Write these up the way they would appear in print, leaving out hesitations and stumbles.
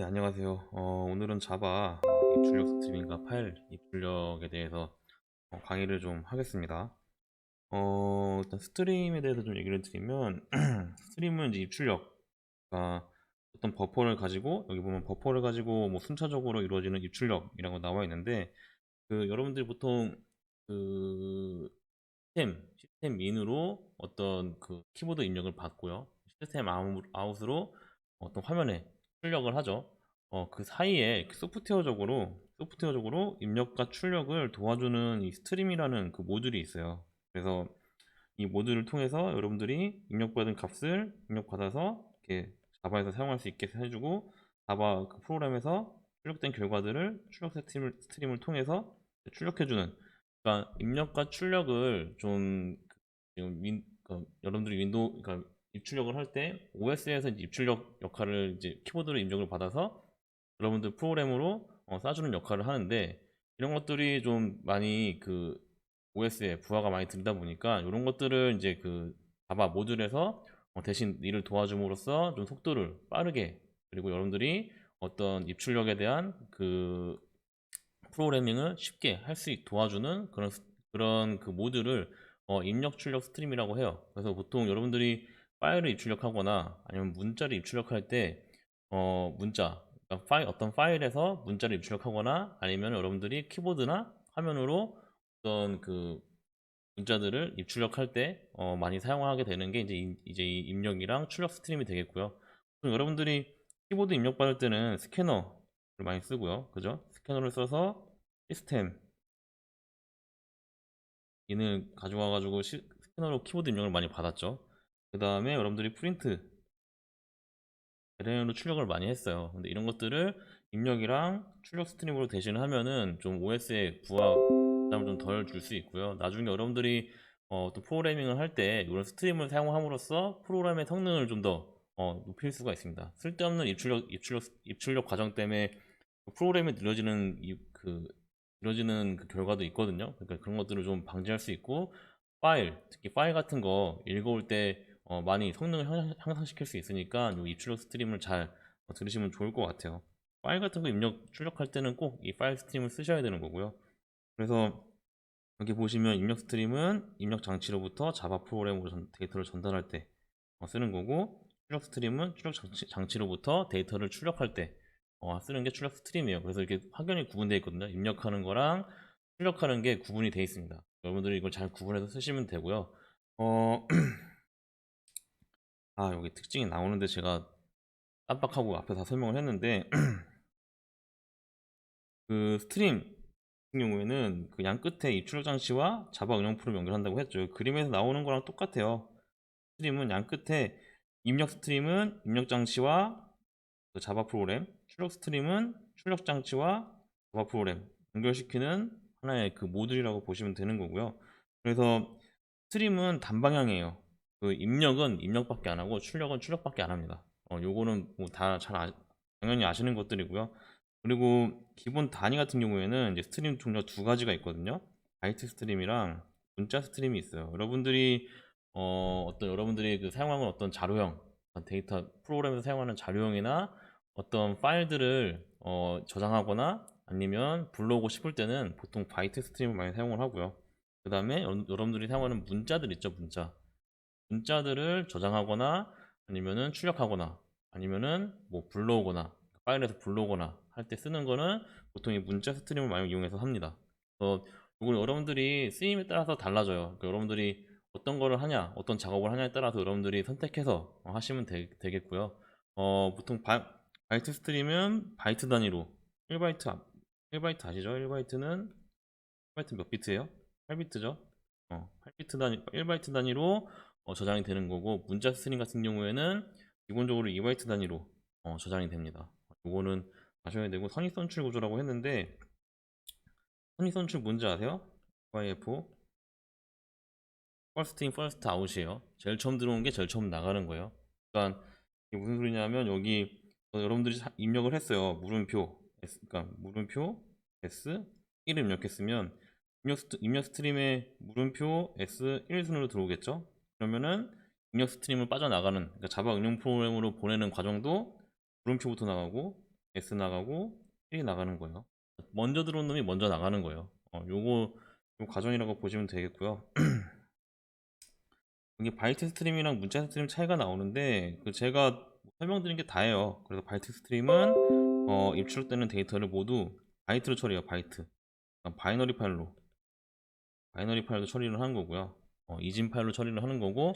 네, 안녕하세요. 오늘은 자바 입출력 스트리밍과 파일 입출력에 대해서 강의를 좀 하겠습니다. 일단 스트림에 대해서 좀 얘기를 드리면, 스트림은 이제 입출력, 그러니까 어떤 버퍼를 가지고, 여기 보면 버퍼를 가지고 뭐 순차적으로 이루어지는 입출력이라고 나와 있는데, 여러분들이 보통 그 시스템 인으로 어떤 그 키보드 입력을 받고요. 시스템 아웃으로 어떤 화면에 출력을 하죠. 그 사이에 소프트웨어적으로 입력과 출력을 도와주는 이 스트림이라는 그 모듈이 있어요. 그래서 이 모듈을 통해서 여러분들이 입력받은 값을 입력받아서 이렇게 자바에서 사용할 수 있게 해주고, 자바 그 프로그램에서 출력된 결과들을 출력 스트림을 통해서 출력해주는, 그러니까 입력과 출력을 좀 지금 여러분들이 그러니까 입출력을 할 때 OS에서 입출력 역할을 이제 키보드로 입력을 받아서 여러분들 프로그램으로 쏴주는 역할을 하는데, 이런 것들이 좀 많이 그 OS에 부하가 많이 들다 보니까 이런 것들을 이제 그 자바 모듈에서 대신 일을 도와줌으로써 좀 속도를 빠르게, 그리고 여러분들이 어떤 입출력에 대한 그 프로그래밍을 쉽게 할 수 있게 도와주는 그런 그 모듈을 입력 출력 스트림이라고 해요. 그래서 보통 여러분들이 파일을 입출력하거나 아니면 문자를 입출력할 때 그러니까 어떤 파일에서 문자를 입출력하거나 아니면 여러분들이 키보드나 화면으로 어떤 그 문자들을 입출력할 때 많이 사용하게 되는 게 이제 이 입력이랑 출력 스트림이 되겠고요. 그럼 여러분들이 키보드 입력 받을 때는 스캐너를 많이 쓰고요. 그죠? 스캐너를 써서 시스템 인을 가져와 가지고 스캐너로 키보드 입력을 많이 받았죠. 그 다음에 여러분들이 프린트 대량으로 출력을 많이 했어요. 근데 이런 것들을 입력이랑 출력 스트림으로 대신하면은 좀 OS에 부담을 좀 덜 줄 수 있고요. 나중에 여러분들이 또 프로그래밍을 할 때 이런 스트림을 사용함으로써 프로그램의 성능을 좀 더 높일 수가 있습니다. 쓸데없는 입출력 과정 때문에 프로그램이 느려지는 그 결과도 있거든요. 그러니까 그런 것들을 좀 방지할 수 있고, 특히 파일 같은 거 읽어올 때 많이 성능을 향상시킬 수 있으니까 이 입출력 스트림을 잘 들으시면 좋을 것 같아요. 파일 같은 거 출력할 때는 꼭 이 파일 스트림을 쓰셔야 되는 거고요. 그래서 여기 보시면 입력 스트림은 입력 장치로부터 자바 프로그램으로 데이터를 전달할 때 쓰는 거고, 출력 스트림은 장치로부터 데이터를 출력할 때 쓰는 게 출력 스트림이에요. 그래서 이렇게 확연히 구분되어 있거든요. 입력하는 거랑 출력하는 게 구분이 되어 있습니다. 여러분들이 이걸 잘 구분해서 쓰시면 되고요. 어, 여기 특징이 나오는데 제가 깜빡하고 앞에 다 설명을 했는데, 그 스트림 같은 경우에는 그 양 끝에 입출력 장치와 자바 응용 프로를 연결한다고 했죠. 그림에서 나오는 거랑 똑같아요. 스트림은 양 끝에 입력 장치와 그 자바 프로그램, 출력 스트림은 출력 장치와 자바 프로그램 연결시키는 하나의 그 모듈이라고 보시면 되는 거고요. 그래서 스트림은 단방향이에요. 그 입력은 입력밖에 안 하고 출력은 출력밖에 안 합니다. 요거는 뭐 당연히 아시는 것들이고요. 그리고 기본 단위 같은 경우에는 이제 스트림 종류가 두 가지가 있거든요. 바이트 스트림이랑 문자 스트림이 있어요. 여러분들이 그 사용하는 어떤 자료형, 데이터 프로그램에서 사용하는 자료형이나 어떤 파일들을 저장하거나 아니면 불러오고 싶을 때는 보통 바이트 스트림을 많이 사용을 하고요. 그 다음에 여러분들이 사용하는 문자들 있죠, 문자들을 저장하거나 아니면은 출력하거나 아니면은 뭐 불러오거나 파일에서 불러오거나 할 때 쓰는 거는 보통 이 문자 스트림을 많이 이용해서 합니다. 그래서 이걸 여러분들이 쓰임에 따라서 달라져요. 그러니까 여러분들이 어떤 거를 하냐, 어떤 작업을 하냐에 따라서 여러분들이 선택해서 하시면 되겠고요. 보통 바이트 스트림은 바이트 단위로 1바이트 1바이트 아시죠? 1바이트 몇 비트예요? 8비트죠? 8비트 단위, 1바이트 단위로 저장이 되는 거고, 문자 스트링 같은 경우에는 기본적으로 2바이트 단위로 저장이 됩니다. 이거는 아셔야 되고, 선입선출 구조라고 했는데, 선입선출 뭔지 아세요? YF 퍼스트 인 퍼스트 아웃이에요. 제일 처음 들어온 게 제일 처음 나가는 거예요. 그러니까 이게 무슨 소리냐면, 여기 여러분들이 입력을 했어요. 물음표 S, 그러니까 물음표 S 1을 입력했으면 입력 스트림에 물음표 S 1 순으로 들어오겠죠. 그러면은 입력 스트림을 빠져나가는, 그러니까 자바 응용 프로그램으로 보내는 과정도 물음표부터 나가고, S 나가고 1이 나가는 거예요. 먼저 들어온 놈이 먼저 나가는 거예요. 요 과정이라고 보시면 되겠고요. 이게 바이트 스트림이랑 문자 스트림 차이가 나오는데 제가 설명드린 게 다예요. 그래서 바이트 스트림은 입출되는 데이터를 모두 바이트로 처리해요. 바이트. 그러니까 바이너리 파일로 처리를 하는 거고요. 이진 파일로 처리를 하는 거고,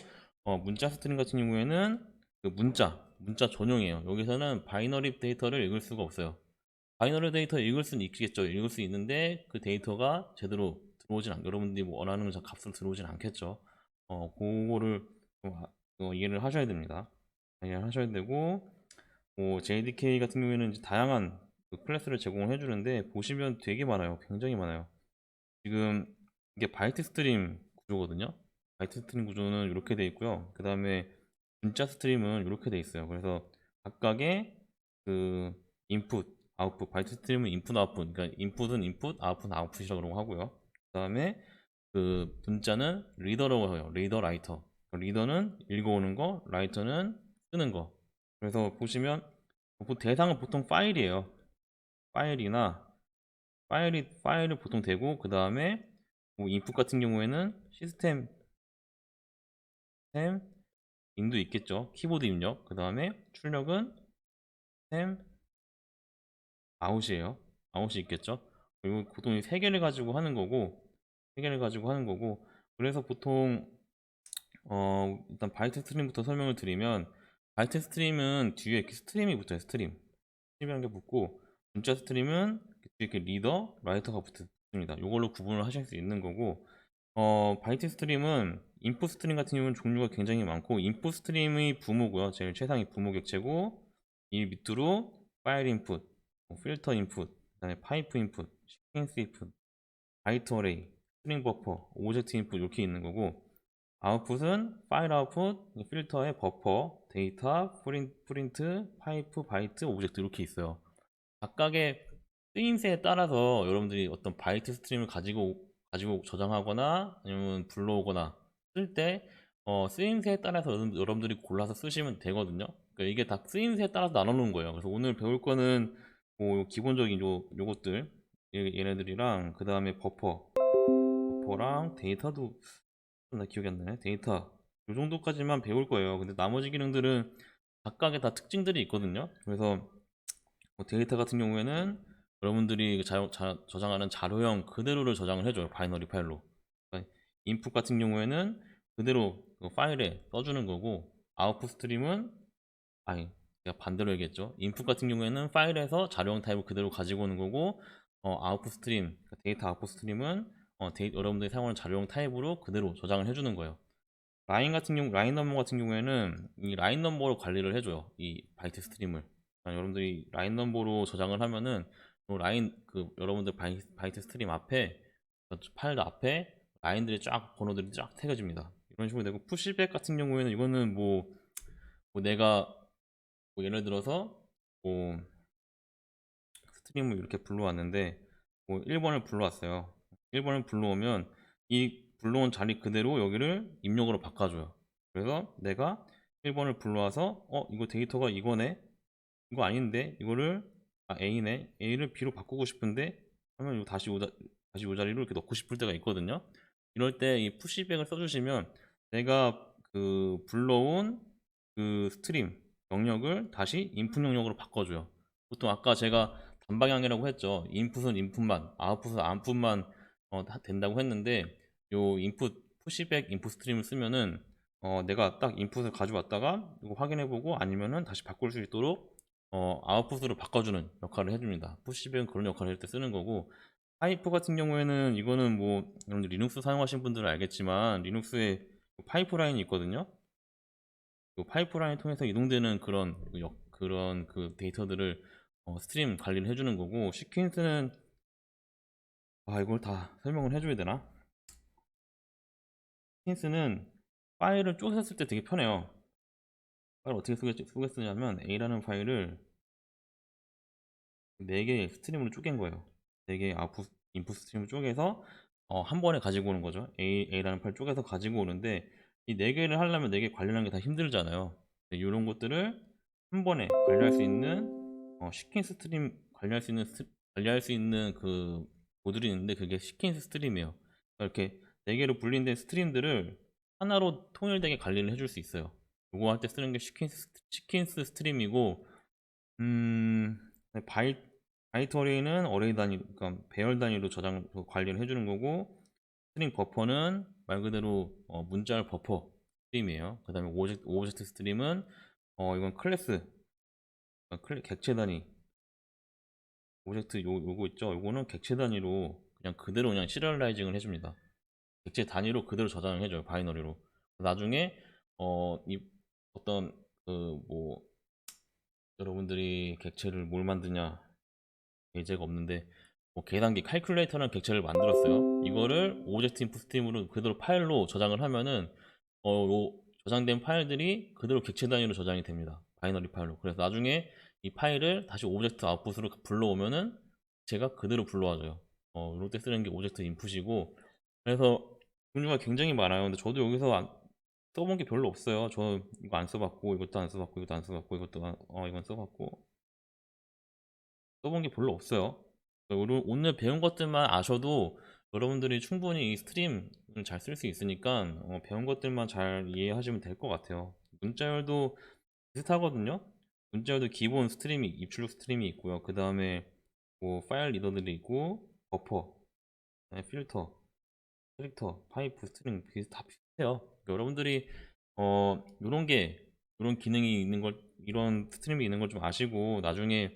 문자 스트림 같은 경우에는 그 문자 전용이에요. 여기서는 바이너리 데이터를 읽을 수가 없어요. 바이너리 데이터 읽을 수는 있겠죠. 읽을 수 있는데 그 데이터가 제대로 들어오진 여러분들이 뭐 원하는 값으로 들어오진 않겠죠. 그거를 좀 이해를 하셔야 됩니다. 이해를 하셔야 되고, JDK 같은 경우에는 이제 다양한 그 클래스를 제공을 해주는데 보시면 되게 많아요. 굉장히 많아요. 지금 이게 바이트 스트림 구조거든요. 바이트 스트림 구조는 이렇게 돼 있고요. 그 다음에 문자 스트림은 이렇게 돼 있어요. 그래서 각각의 그 인풋, 아웃풋, 바이트 스트림은 인풋, 아웃풋, 그러니까 인풋은 인풋, 아웃풋은 아웃풋이라고 하고요. 그 다음에 그 문자는 리더라고 해요. 리더, 라이터. 리더는 읽어오는 거, 라이터는 쓰는 거. 그래서 보시면 대상은 보통 파일이에요. 파일이나 파일이 보통 되고, 그 다음에 뭐 인풋 같은 경우에는 시스템 인도 있겠죠. 키보드 입력. 그 다음에 출력은 시스템 아웃이에요. 아웃이 있겠죠. 그리고 보통 이 세 개를 가지고 하는 거고, 그래서 보통 일단 바이트 스트림부터 설명을 드리면, 바이트 스트림은 뒤에 이렇게 스트림이 붙어요. 스트림이라는 게 붙고, 문자 스트림은 뒤에 이렇게 리더, 라이터가 붙습니다. 이걸로 구분을 하실 수 있는 거고, 바이트 스트림은 인풋 스트림 같은 경우는 종류가 굉장히 많고, 인풋 스트림의 부모고요. 제일 최상위 부모 객체고, 이 밑으로 파일 인풋, 필터 인풋, 그다음에 파이프 인풋, 시퀀스 인풋, 바이트 어레이, 스트링 버퍼, 오브젝트 인풋 이렇게 있는 거고, 아웃풋은 파일 아웃풋, 필터의 버퍼, 데이터, 프린트, 파이프, 바이트, 오브젝트 이렇게 있어요. 각각의 쓰임새에 따라서 여러분들이 어떤 바이트 스트림을 가지고 저장하거나 아니면 불러오거나 쓸 때 쓰임새에 따라서 여러분들이 골라서 쓰시면 되거든요. 그러니까 이게 다 쓰임새에 따라서 나눠놓은 거예요. 그래서 오늘 배울 거는 뭐 기본적인 요것들 얘네들이랑 그 다음에 버퍼랑 데이터도 나 기억이 안 나네. 데이터 요 정도까지만 배울 거예요. 근데 나머지 기능들은 각각의 다 특징들이 있거든요. 그래서 뭐 데이터 같은 경우에는 여러분들이 저장하는 자료형 그대로를 저장을 해줘요. 바이너리 파일로. 그러니까 인풋 같은 경우에는 그대로 그 파일에 써주는 거고, 아웃풋 스트림은 아니 제가 반대로 얘기했죠. 인풋 같은 경우에는 파일에서 자료형 타입을 그대로 가지고 오는 거고, 아웃풋 스트림, 그러니까 데이터 아웃풋 스트림은 여러분들이 사용하는 자료형 타입으로 그대로 저장을 해주는 거예요. 라인 넘버 같은 경우에는 이 라인 넘버로 관리를 해줘요. 이 바이트 스트림을. 그러니까 여러분들이 라인 넘버로 저장을 하면은 여러분들 바이트 스트림 앞에 파일 앞에 라인들이 쫙 번호들이 쫙 새겨집니다. 이런 식으로 되고, 푸시백 같은 경우에는 이거는 뭐 내가 뭐 예를 들어서 뭐 스트림을 이렇게 불러왔는데 뭐 1번을 불러왔어요. 1번을 불러오면 이 불러온 자리 그대로 여기를 입력으로 바꿔줘요. 그래서 내가 1번을 불러와서 이거 데이터가 이거네, 이거 아닌데 이거를 A네, A를 B로 바꾸고 싶은데 하면 다시 요 자리로 이렇게 넣고 싶을 때가 있거든요. 이럴 때 이 푸시백을 써주시면 내가 그 불러온 그 스트림 영역을 다시 인풋 영역으로 바꿔줘요. 보통 아까 제가 단방향이라고 했죠. 인풋은 인풋만, 아웃풋은 아웃풋만 된다고 했는데, 요 인풋 푸시백 인풋 스트림을 쓰면은 내가 딱 인풋을 가져왔다가 이거 확인해보고 아니면은 다시 바꿀 수 있도록 아웃풋으로 바꿔주는 역할을 해줍니다. 푸시백은 그런 역할을 할 때 쓰는 거고, 파이프 같은 경우에는 이거는 뭐 여러분들 리눅스 사용하신 분들은 알겠지만 리눅스에 파이프라인이 있거든요. 그 파이프라인 통해서 이동되는 그런 그 데이터들을 스트림 관리를 해주는 거고, 시퀀스는 이걸 다 설명을 해줘야 되나? 시퀀스는 파일을 쪼개서 쓸 때 되게 편해요. 파일 어떻게 쓰냐면 A라는 파일을 4개의 스트림으로 쪼갠 거예요. 4개의 인풋 스트림을 쪼개서 한 번에 가지고 오는 거죠. A라는 파일 쪼개서 가지고 오는데, 이 4개를 하려면 4개 관리하는 게 다 힘들잖아요. 이런 것들을 한 번에 관리할 수 있는 시킨 스트림 관리할 수 있는 그 모듈이 있는데 그게 시킨 스트림이에요. 이렇게 4개로 분리된 스트림들을 하나로 통일되게 관리를 해줄 수 있어요. 요거 할 때 쓰는 게 시킨스 스트림이고, 네, 바이트 어레이는 어레이 단위, 그러니까 배열 단위로 관리를 해주는 거고, 스트링 버퍼는 말 그대로 문자열 버퍼 스트림이에요. 그 다음에 오브젝트 스트림은 이건 클래스, 객체 단위 오브젝트 요거 있죠. 요거는 객체 단위로 그냥 시리얼라이징을 해줍니다. 객체 단위로 그대로 저장을 해줘요. 바이너리로. 나중에 이 어떤 그 뭐 여러분들이 객체를 뭘 만드냐 예제가 없는데, 뭐 계산기 칼큘레이터라는 객체를 만들었어요. 이거를 오브젝트 인풋 스트림으로 그대로 파일로 저장을 하면은 요 저장된 파일들이 그대로 객체 단위로 저장이 됩니다. 바이너리 파일로. 그래서 나중에 이 파일을 다시 오브젝트 아웃풋으로 불러오면은 제가 그대로 불러와줘요. 이럴 때 쓰는 게 오브젝트 인풋이고, 그래서 종류가 굉장히 많아요. 근데 저도 여기서 써본 게 별로 없어요. 저 이거 안 써봤고, 이것도 안 써봤고, 이것도 안 써봤고, 이건 써봤고, 써본 게 별로 없어요. 오늘 배운 것들만 아셔도 여러분들이 충분히 이 스트림을 잘 쓸 수 있으니까 배운 것들만 잘 이해하시면 될 것 같아요. 문자열도 비슷하거든요. 문자열도 기본 스트림이 입출력 스트림이 있고요. 그 다음에 뭐 파일 리더들이 있고 버퍼, 그다음에 필터, 캐릭터, 파이프, 스트링 다 비슷해요. 그러니까 여러분들이 이런 기능이 있는 걸, 이런 스트림이 있는 걸 좀 아시고 나중에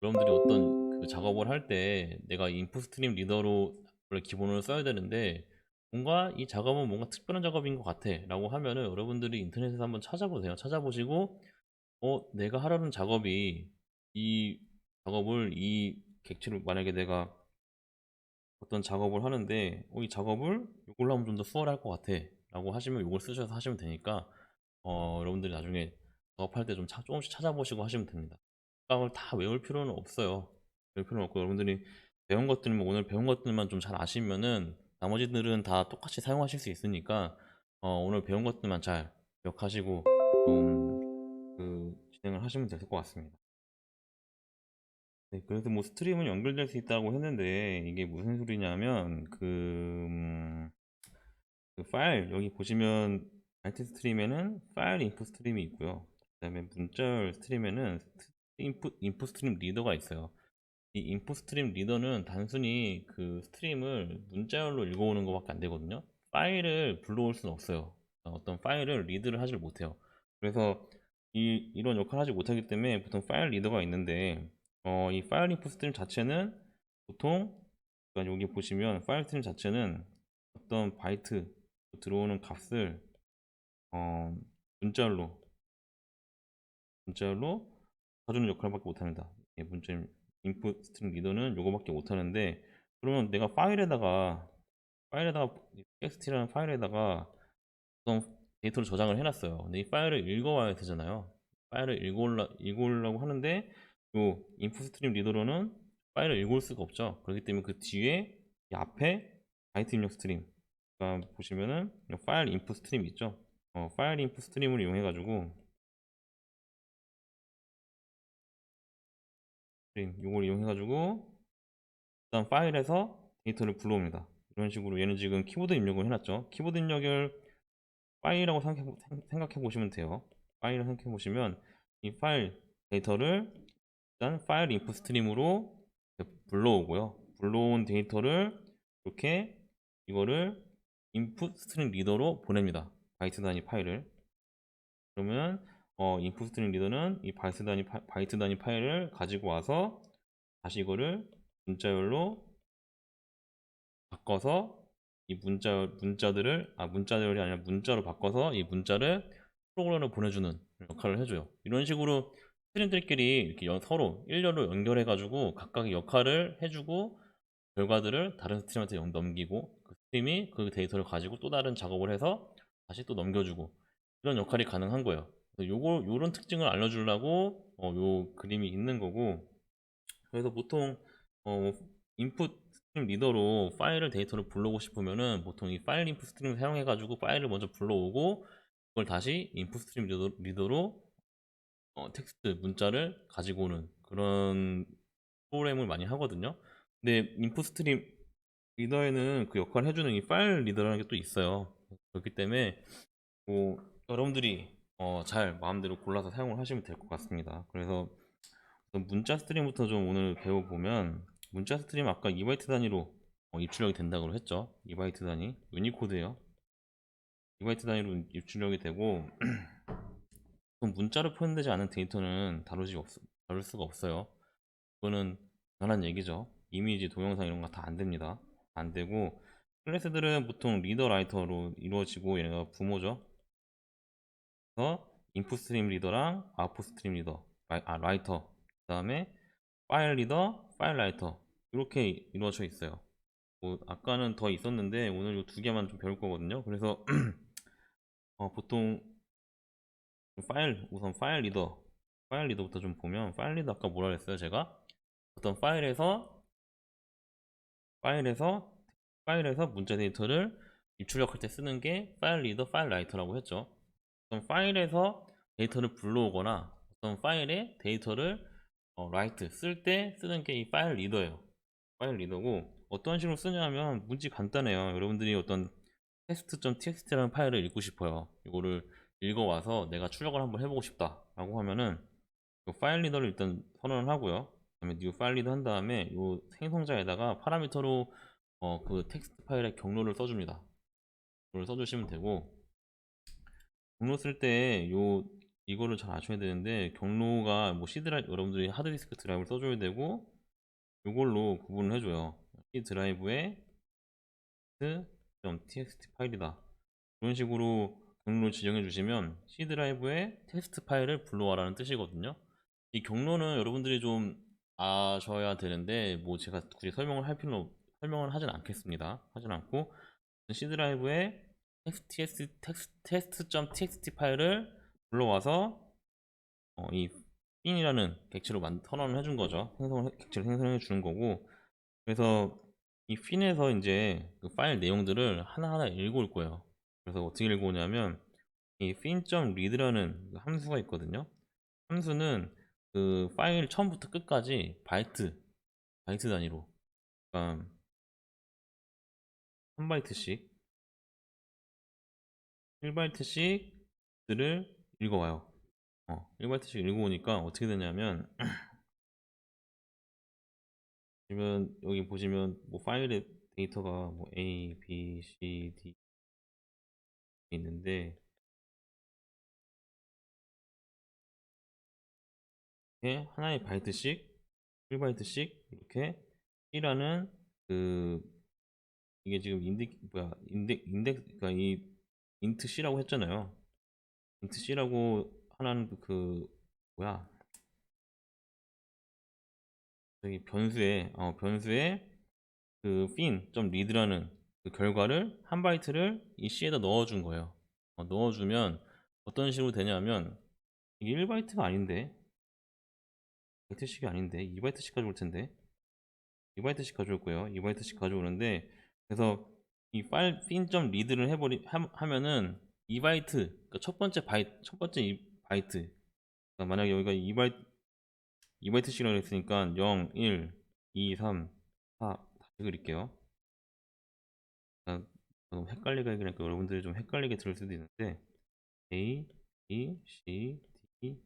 여러분들이 어떤 그 작업을 할 때 내가 인풋 스트림 리더로 원래 기본으로 써야 되는데 뭔가 이 작업은 뭔가 특별한 작업인 것 같아 라고 하면은 여러분들이 인터넷에서 한번 찾아보세요. 찾아보시고 내가 하려는 작업이 이 이 객체를 만약에 내가 어떤 작업을 하는데 이 작업을 이걸로 하면 좀 더 수월할 것 같아 라고 하시면 이걸 쓰셔서 하시면 되니까 여러분들이 나중에 작업할 때 좀 조금씩 찾아보시고 하시면 됩니다. 각을 다 외울 필요는 없어요. 외울 필요는 없고 여러분들이 오늘 배운 것들만 좀 잘 아시면은 나머지들은 다 똑같이 사용하실 수 있으니까 오늘 배운 것들만 잘 기억하시고 좀 진행을 하시면 될 것 같습니다. 네, 그래서 뭐 스트림은 연결될 수 있다고 했는데 이게 무슨 소리냐면 그 파일 여기 보시면 바이트 스트림에는 파일 인풋 스트림이 있고요. 그다음에 문자열 스트림에는 인풋 스트림 리더가 있어요. 이 인풋 스트림 리더는 단순히 그 스트림을 문자열로 읽어오는 것밖에 안 되거든요. 파일을 불러올 수는 없어요. 어떤 파일을 리드를 하질 못해요. 그래서 이런 역할을 하지 못하기 때문에 보통 파일 리더가 있는데 이 파일 인풋 스트림 자체는 보통, 그러니까 여기 보시면 파일 스트림 자체는 어떤 바이트 들어오는 값을 어, 문자열로 가주는 역할밖에 못합니다. 문자 인풋 스트링 리더는 요거밖에 못하는데, 그러면 내가 파일에다가 txt라는 파일에다가 어떤 데이터를 저장을 해놨어요. 근데 이 파일을 읽어와야 되잖아요. 파일을 읽어오려고 하는데 요 인풋 스트림 리더로는 파일을 읽어올 수가 없죠. 그렇기 때문에 그 뒤에 이 앞에 바이트 입력 스트림, 그러니까 보시면은 파일 인풋 스트림 있죠. 파일 인풋 스트림을 이용해 가지고 이걸 이용해 가지고 일단 파일에서 데이터를 불러옵니다. 이런 식으로 얘는 지금 키보드 입력을 해놨죠. 키보드 입력을 파일이라고 생각해 보시면 돼요. 파일을 생각해 보시면 이 파일 데이터를 일단 파일 인풋 스트림으로 불러오고요. 불러온 데이터를 이렇게 이거를 인풋 스트림 리더로 보냅니다. 바이트 단위 파일을. 그러면 인풋 스트림 리더는 이 바이트 단위 파일을 가지고 와서 다시 이거를 문자열로 바꿔서 이 문자들이 아니라 문자로 바꿔서 이 문자를 프로그램으로 보내주는 역할을 해줘요. 이런 식으로 스트림들끼리 이렇게 서로 일렬로 연결해가지고 각각의 역할을 해주고 결과들을 다른 스트림한테 넘기고 그 스트림이 그 데이터를 가지고 또 다른 작업을 해서 다시 또 넘겨주고 이런 역할이 가능한 거예요. 요런 특징을 알려주려고 요 그림이 있는 거고, 그래서 보통 어, 인풋 스트림 리더로 데이터를 불러오고 싶으면은 보통 이 파일 인풋 스트림을 사용해 가지고 파일을 먼저 불러오고 그걸 다시 인풋 스트림 리더로 텍스트 문자를 가지고 오는 그런 프로그램을 많이 하거든요. 근데 인풋 스트림 리더에는 그 역할을 해주는 이 파일 리더라는 게 또 있어요. 그렇기 때문에 뭐 여러분들이 잘 마음대로 골라서 사용을 하시면 될 것 같습니다. 그래서 우선 문자 스트림부터 좀 오늘 배워보면, 문자 스트림 아까 2바이트 단위로 입출력이 된다고 했죠. 2바이트 단위 유니코드예요. 2바이트 단위로 입출력이 되고 그럼 문자로 표현되지 않은 데이터는 다룰 수가 없어요. 그거는 당연한 얘기죠. 이미지, 동영상 이런 거 다 안 됩니다. 안 되고, 클래스들은 보통 리더 라이터로 이루어지고, 얘네가 부모죠. 그래서 인풋 스트림 리더랑 아웃풋 스트림 리더, 라이터, 그 다음에 파일 리더, 파일 라이터, 이렇게 이루어져 있어요. 뭐 아까는 더 있었는데 오늘 이 두 개만 좀 배울 거거든요. 그래서 보통 우선 파일 리더부터 좀 보면, 파일 리더 아까 뭐라 그랬어요 제가? 어떤 파일에서 파일에서 문자 데이터를 입출력할 때 쓰는 게 파일 리더, 파일 라이터라고 했죠. 어떤 파일에서 데이터를 불러오거나 어떤 파일에 데이터를 라이트 쓸 때 쓰는 게 이 파일 리더예요. 파일 리더고, 어떤 식으로 쓰냐면 문제 간단해요. 여러분들이 어떤 test.txt라는 파일을 읽고 싶어요. 이거를 읽어와서 내가 출력을 한번 해보고 싶다 라고 하면은 이 파일 리더를 일단 선언을 하고요. 그다음에 new 파일 리더 한 다음에 이 생성자에다가 파라미터로 그 텍스트 파일의 경로를 써줍니다. 이걸 써주시면 되고, 경로 쓸 때 이거를 잘 아셔야 되는데, 경로가 뭐 C 드라이브, 여러분들이 하드디스크 드라이브를 써줘야 되고, 이걸로 구분을 해줘요. C 드라이브에 txt 파일이다, 이런 식으로 경로를 지정해 주시면 C 드라이브에 텍스트 파일을 불러와라는 뜻이거든요. 이 경로는 여러분들이 좀 아셔야 되는데, 뭐 제가 굳이 설명을 하진 않겠습니다. 하진 않고, C 드라이브에 test.txt 파일을 불러와서 이 핀이라는 객체로 선언을 해준 거죠. 객체를 생성해 주는 거고, 그래서 이 핀에서 이제 그 파일 내용들을 하나하나 읽어올 거예요. 그래서 어떻게 읽어오냐면, 이 fin.read라는 함수가 있거든요. 함수는 그 파일 처음부터 끝까지 바이트 단위로, 그러니까 한 바이트씩 1바이트씩들을 읽어와요. 1바이트씩 읽어오니까 어떻게 되냐면, 지금 여기 보시면 뭐 파일의 데이터가 뭐 A, B, C, D 있는데, 이렇게 하나의 바이트씩 1바이트씩 이렇게 C라는 그 이게 지금 그러니까 이 인트 C라고 했잖아요. 인트 C라고 하나는 뭐야, 저기 변수에 그 fin.read라는 그 결과를 한 바이트를 이 C에다 넣어준 거예요. 넣어주면 어떤 식으로 되냐면, 이게 1바이트가 아닌데, 바이트씩이 아닌데 2바이트씩 가져올 텐데, 2바이트씩 가져올 거예요. 2바이트씩 가져오는데, 그래서 이 파일 fin.read를 하면은 2바이트, 그러니까 첫 번째 이 바이트, 그러니까 만약에 여기가 2바이트씩이라고 했으니까 0, 1, 2, 3, 4 다시 그릴게요. 너무 헷갈리게 하니까 여러분들이 좀 헷갈리게 들을 수도 있는데, A, B, C, D,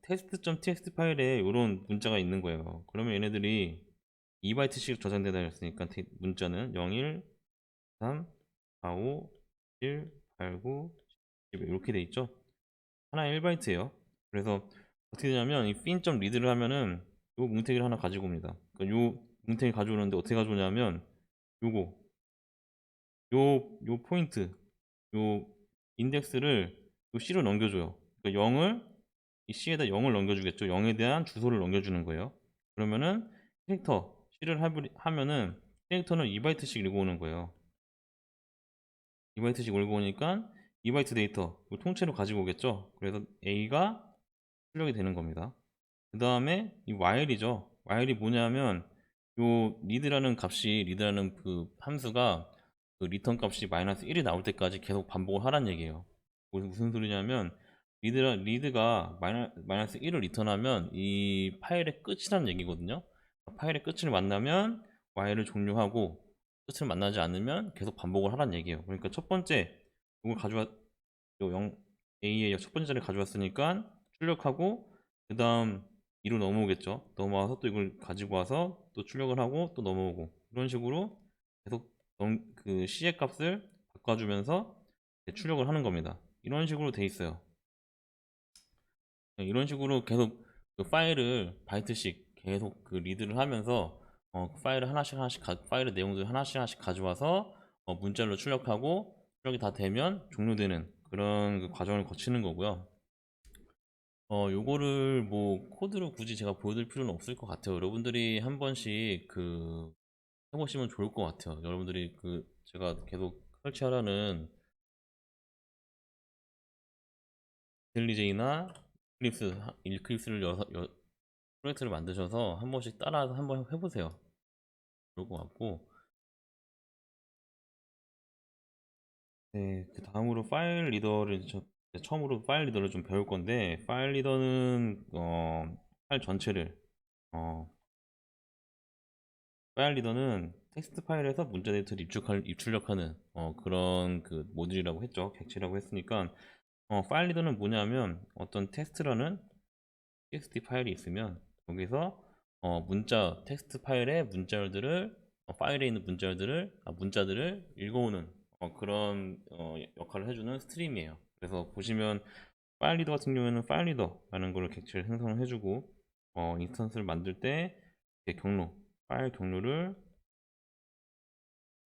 test.txt 파일에 이런 문자가 있는 거예요. 그러면 얘네들이 2바이트씩 저장되다 했으니까 문자는 0, 1, 3, 4, 5, 7, 8, 9, 10 이렇게 돼 있죠. 하나에 1바이트예요. 그래서 어떻게 되냐면, 이 fin.read를 하면은 요 뭉태기를 하나 가지고 옵니다. 그러니까 요 뭉태기 가져오는데 어떻게 가져오냐면, 요거 요 포인트, 요 인덱스를 요 C로 넘겨줘요. 그러니까 0을 이 C에다 0을 넘겨주겠죠. 0에 대한 주소를 넘겨주는 거예요. 그러면은 캐릭터 C를 하면은 캐릭터는 2바이트씩 읽어오는 거예요. 2바이트씩 읽고 오니까 2바이트 데이터 통째로 가지고 오겠죠. 그래서 A가 출력이 되는 겁니다. 그 다음에 이 while이죠. while이 뭐냐면, 요 리드라는 그 함수가 그 리턴 값이 마이너스 1이 나올 때까지 계속 반복을 하란 얘기예요. 무슨 소리냐면, 리드가 마이너스 1을 리턴하면 이 파일의 끝이라는 얘기거든요. 파일의 끝을 만나면 while을 종료하고 끝을 만나지 않으면 계속 반복을 하라는 얘기예요. 그러니까 첫 번째 이걸 가져와 요 A의 첫 번째 자리를 가져왔으니까 출력하고 그 다음 2로 넘어오겠죠. 넘어와서 또 이걸 가지고 와서 또 출력을 하고 또 넘어오고 이런 식으로 계속 그 C의 값을 바꿔주면서 출력을 하는 겁니다. 이런 식으로 돼 있어요. 이런 식으로 계속 그 파일을 바이트씩 계속 그 리드를 하면서 그 파일을 하나씩 파일의 내용들 하나씩 가져와서 문자로 출력하고 출력이 다 되면 종료되는 그런 그 과정을 거치는 거고요. 요거를 뭐 코드로 굳이 제가 보여드릴 필요는 없을 것 같아요. 여러분들이 한 번씩 그 해보시면 좋을 것 같아요. 여러분들이 그 제가 계속 설치하라는 델리제이나 일클립스를 프로젝트를 만드셔서 한 번씩 따라서 한번 해보세요. 그럴 것 같고, 네, 그 다음으로 파일 리더를 처음으로 파일 리더를 좀 배울 건데, 파일 리더는 파일 전체를 어, 파일 리더는 텍스트 파일에서 문자 데이터를 입출력하는 그런 그 모듈이라고 했죠. 객체라고 했으니까 파일 리더는 뭐냐면 어떤 텍스트라는 txt 파일이 있으면 여기서 텍스트 파일의 문자열들을 파일에 있는 문자들을 읽어오는 그런 역할을 해주는 스트림이에요. 그래서 보시면 파일 리더 같은 경우에는 파일 리더라는 걸 객체를 생성을 해주고 인스턴스를 만들 때 경로 파일 경로를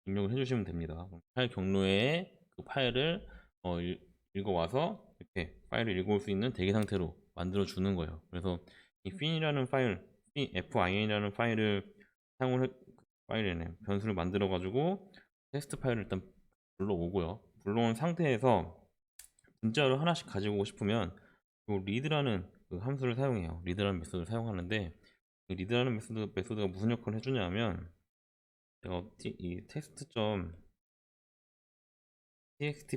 입력을 해주시면 됩니다. 파일 경로에 그 파일을 읽어와서 이렇게 파일을 읽어올 수 있는 대기 상태로 만들어 주는 거예요. 그래서 이 fin이라는 파일, fin이라는 파일을 사용을 파일에네 변수를 만들어 가지고 텍스트 파일을 일단 불러오고요. 불러온 상태에서 문자를 하나씩 가지고 오고 싶으면 이 read라는 그 함수를 사용해요. read라는 메소드를 사용하는데 이 read라는 메소드가 무슨 역할을 해주냐면 제가 이 txt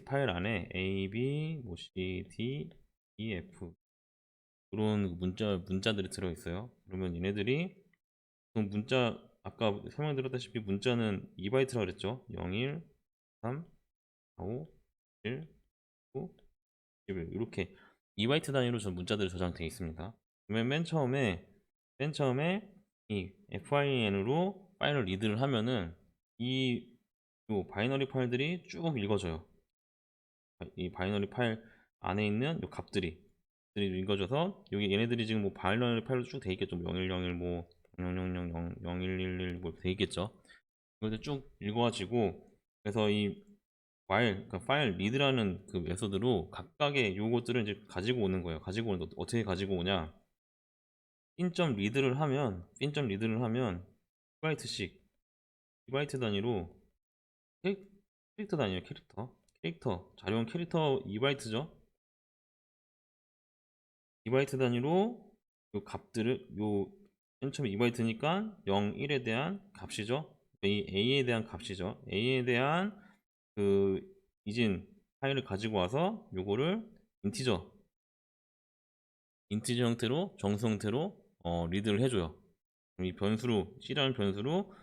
파일 안에 a, b, 뭐 c, d, e, f 그런 문자들이 들어있어요. 그러면 얘네들이 그 문자 아까 설명드렸다시피 문자는 2바이트라고 그랬죠. 0, 1, 3, 4, 5, 1, 9, 11 이렇게 2바이트 단위로 문자들이 저장되어 있습니다. 그러면 맨 처음에 이 fin으로 파일을 리드를 하면은 요 바이너리 파일들이 쭉 읽어져요. 이 바이너리 파일 안에 있는 요 값들이 읽어져서 여기 얘네들이 지금 뭐 바이너리 파일로 쭉 돼 있겠죠. 0101 뭐 0000 0111 뭐 돼 있겠죠. 이것들 쭉 읽어가지고 그래서 이 그러니까 파일 리드라는 그 메소드로 각각의 요것들을 이제 가지고 오는 거예요. 가지고 오는데 어떻게 가지고 오냐? 핀점 리드를 하면 2바이트씩 2바이트 단위로 캐릭터 단위예요. 캐릭터 자료는 캐릭터 2바이트죠. 2바이트 단위로 요 값들을 맨 처음에 2바이트니까 0, 1에 대한 값이죠. A에 대한 값이죠. A에 대한 그 이진 파일을 가지고 와서 요거를 인티저 형태로 정수 형태로 리드를 해줘요. 이 C라는 변수로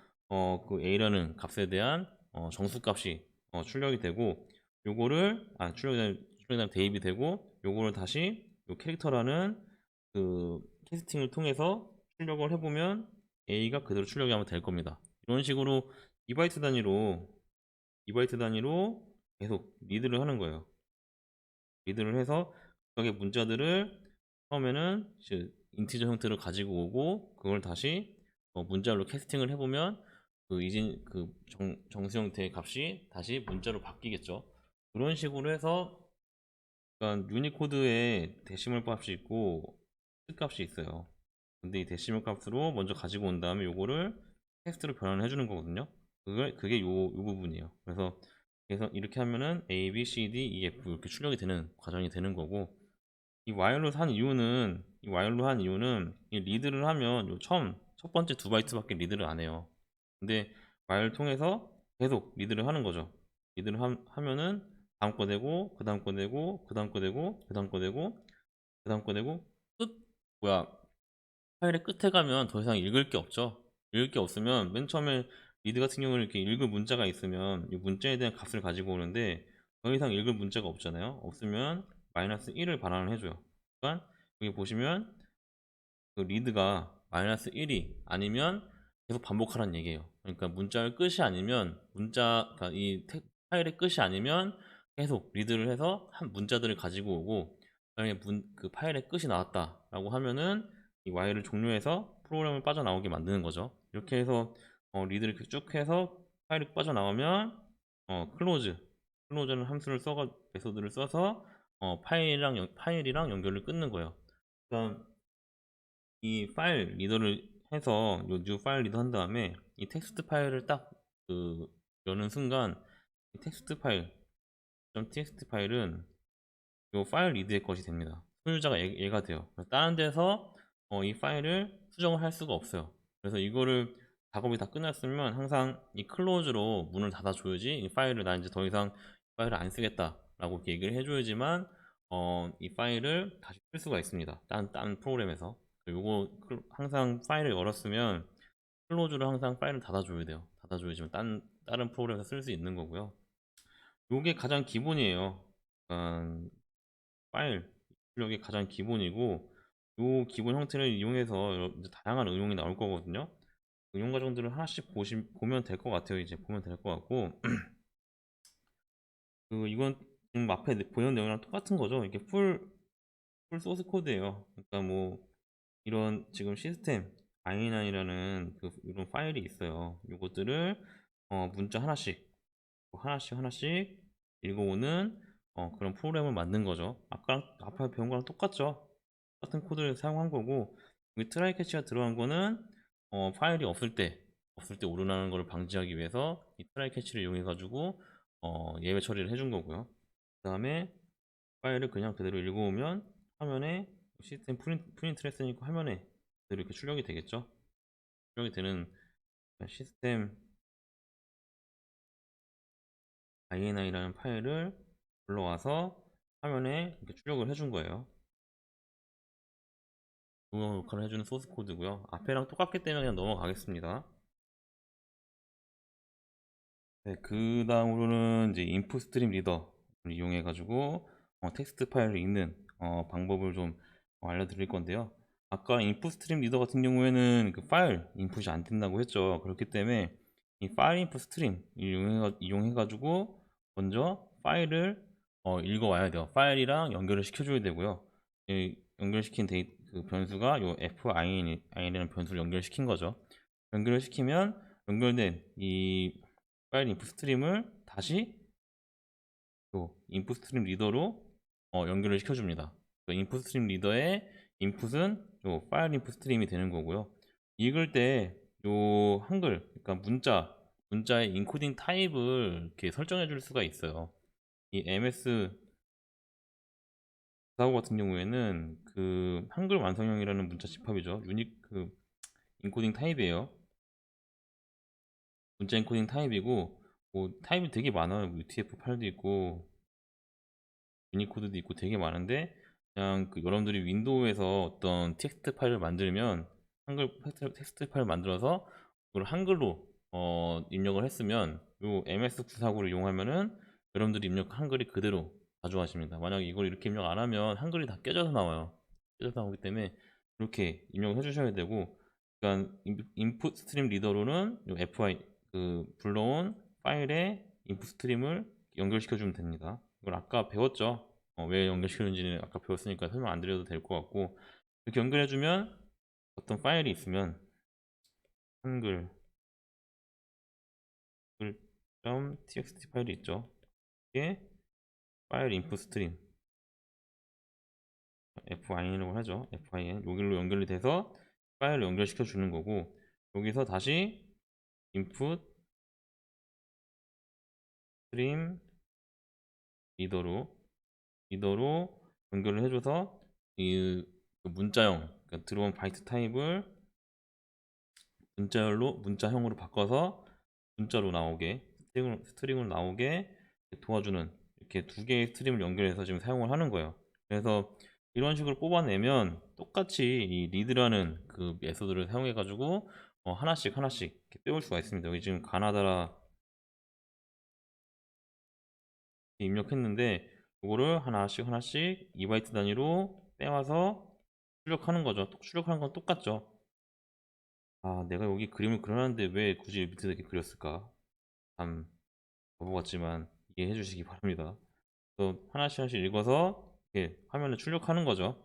그 A라는 값에 대한 정수 값이 출력이 되고 요거를 출력이 대입이 되고 요거를 다시 요 캐릭터라는 그 캐스팅을 통해서 출력을 해보면 A가 그대로 출력이 하면 될 겁니다. 이런 식으로 2바이트 단위로 계속 리드를 하는 거예요. 리드를 해서 각각의 문자들을 처음에는 인티저 형태로 가지고 오고 그걸 다시 문자로 캐스팅을 해보면 그 정수 형태의 값이 다시 문자로 바뀌겠죠. 그런 식으로 해서 그러니까 유니코드에 데시멀 값이 있고 뜻값이 있어요. 근데 이 데시멀 값으로 먼저 가지고 온 다음에 요거를 텍스트로 변환을 해주는 거거든요. 그게 요 부분이에요. 그래서 이렇게 하면은 A, B, C, D, E, F 이렇게 출력이 되는 과정이 되는 거고 이 와일로 한 이유는 이 리드를 하면 첫 번째 2바이트밖에 리드를 안 해요. 근데 와일을 통해서 계속 리드를 하는 거죠. 리드를 하면은 다음 거 되고 그 다음 거 되고 그 다음 거 되고 그 다음 거 되고 그 다음 꺼내고 끝. 뭐야, 파일의 끝에 가면 더 이상 읽을 게 없죠. 읽을 게 없으면 맨 처음에 리드 같은 경우는 이렇게 읽을 문자가 있으면 이 문자에 대한 값을 가지고 오는데 더 이상 읽을 문자가 없잖아요. 없으면 마이너스 1을 반환을 해줘요. 그러니까 여기 보시면 그 리드가 마이너스 1이 아니면 계속 반복하라는 얘기예요. 그러니까 문자의 끝이 아니면 그러니까 파일의 끝이 아니면 계속 리드를 해서 한 문자들을 가지고 오고, 만약에 그 파일의 끝이 나왔다라고 하면은 이 while을 종료해서 프로그램을 빠져나오게 만드는 거죠. 이렇게 해서 리드를 이렇게 쭉 해서 파일이 빠져나오면 클로즈는 함수를 메소드를 써서 파일이랑 연결을 끊는 거예요. 그러니까 이 파일 리더를 해서 요 뉴 파일 리더 한 다음에 이 텍스트 파일을 딱 여는 순간 이 텍스트 파일 .txt 파일은 요 파일 리드의 것이 됩니다. 소유자가 얘가 돼요. 다른 데서 이 파일을 수정을 할 수가 없어요. 그래서 이거를 작업이 다 끝났으면 항상 이 클로즈로 문을 닫아줘야지, 이 파일을 나 이제 더 이상 파일을 안 쓰겠다 라고 얘기를 해줘야지만 이 파일을 다시 쓸 수가 있습니다. 딴 프로그램에서. 요거 항상 파일을 열었으면 클로즈로 항상 파일을 닫아줘야 돼요. 닫아줘야지만 다른 프로그램에서 쓸 수 있는 거고요. 요게 가장 기본이에요. 파일 입력이 가장 기본이고, 요 기본 형태를 이용해서 이제 다양한 응용이 나올 거거든요. 응용 과정들을 하나씩 보면 될 것 같아요. 이제 보면 될 것 같고 이건 지금 앞에 보는 내용이랑 똑같은 거죠. 이게 풀 소스 코드예요. 그러니까 뭐 이런 지금 시스템 i9이라는 이런 파일이 있어요. 이것들을 문자 하나씩 읽어오는 그런 프로그램을 만든 거죠. 아까 배운 거랑 똑같죠. 똑같은 코드를 사용한 거고, 여기 트라이 캐치가 들어간 거는 파일이 없을 때 오류나는 것을 방지하기 위해서 이 트라이 캐치를 이용해 가지고 예외 처리를 해준 거고요. 그 다음에 파일을 그냥 그대로 읽어오면 화면에 시스템 프린트를 했으니까 화면에 그대로 이렇게 출력이 되겠죠. 출력이 되는 시스템 in이라는 파일을 불러와서 화면에 이렇게 출력을 해준 거예요. 동영 녹화를 해주는 소스 코드고요. 앞에랑 똑같기 때문에 그냥 넘어가겠습니다. 네, 그 다음으로는 이제 인풋 스트림 리더를 이용해 가지고 텍스트 파일을 읽는 방법을 좀 알려드릴 건데요. 아까 인풋 스트림 리더 같은 경우에는 그 파일 인풋이 안 된다고 했죠. 그렇기 때문에 이 파일 인풋 스트림 이용해 가지고 먼저 파일을 읽어 와야 돼요. 파일이랑 연결을 시켜줘야 되고요. 이 연결시킨 그 변수가 요 fin이라는 변수를 연결시킨 거죠. 연결을 시키면 연결된 이 파일 인풋 스트림을 다시 또 인풋 스트림 리더로 연결을 시켜줍니다. 인풋 스트림 리더의 인풋은 요 파일 인풋 스트림이 되는 거고요. 읽을 때 요 한글, 그러니까 문자의 인코딩 타입을 이렇게 설정해 줄 수가 있어요. 이 MS 945 같은 경우에는 그 한글 완성형이라는 문자 집합이죠. 인코딩 타입이에요. 문자 인코딩 타입이고, 뭐 타입이 되게 많아요. UTF-8도 있고 유니코드도 있고 되게 많은데, 그냥 여러분들이 윈도우에서 어떤 텍스트 파일을 만들면 한글 텍스트 파일을 만들어서 그걸 한글로 입력을 했으면 요 MS949를 이용하면은 여러분들이 입력한 한글이 그대로 가져가십니다. 만약에 이걸 이렇게 입력 안 하면 한글이 다 깨져서 나와요. 깨져서 나오기 때문에 이렇게 입력을 해주셔야 되고, 그러니까 인풋 스트림 리더로는 요 FI 불러온 파일에 인풋 스트림을 연결시켜 주면 됩니다. 이걸 아까 배웠죠. 왜 연결시키는지는 아까 배웠으니까 설명 안 드려도 될 것 같고, 이렇게 연결해주면 어떤 파일이 있으면 한글 .txt 파일이 있죠. 이게 파일 인풋 스트림 fin이라고 하죠. fin 여기로 연결이 돼서 파일을 연결시켜 주는 거고, 여기서 다시 인풋 스트림 리더로 연결을 해줘서 문자형, 그러니까 들어온 바이트 타입을 문자형으로 바꿔서 문자로 나오게, 스트링으로 나오게 도와주는, 이렇게 두 개의 스트림을 연결해서 지금 사용을 하는 거예요. 그래서 이런 식으로 뽑아내면 똑같이 이 리드라는 그 메소드를 사용해 가지고 하나씩 하나씩 이렇게 빼올 수가 있습니다. 여기 지금 가나다라 입력했는데 이거를 하나씩 하나씩 2바이트 단위로 빼와서 출력하는 거죠. 출력하는 건 똑같죠. 아, 내가 여기 그림을 그려놨는데 왜 굳이 밑에다 이렇게 그렸을까? 참 바보 같지만 이해해 주시기 바랍니다. 그래서 하나씩 하나씩 읽어서 이렇게 화면에 출력하는 거죠.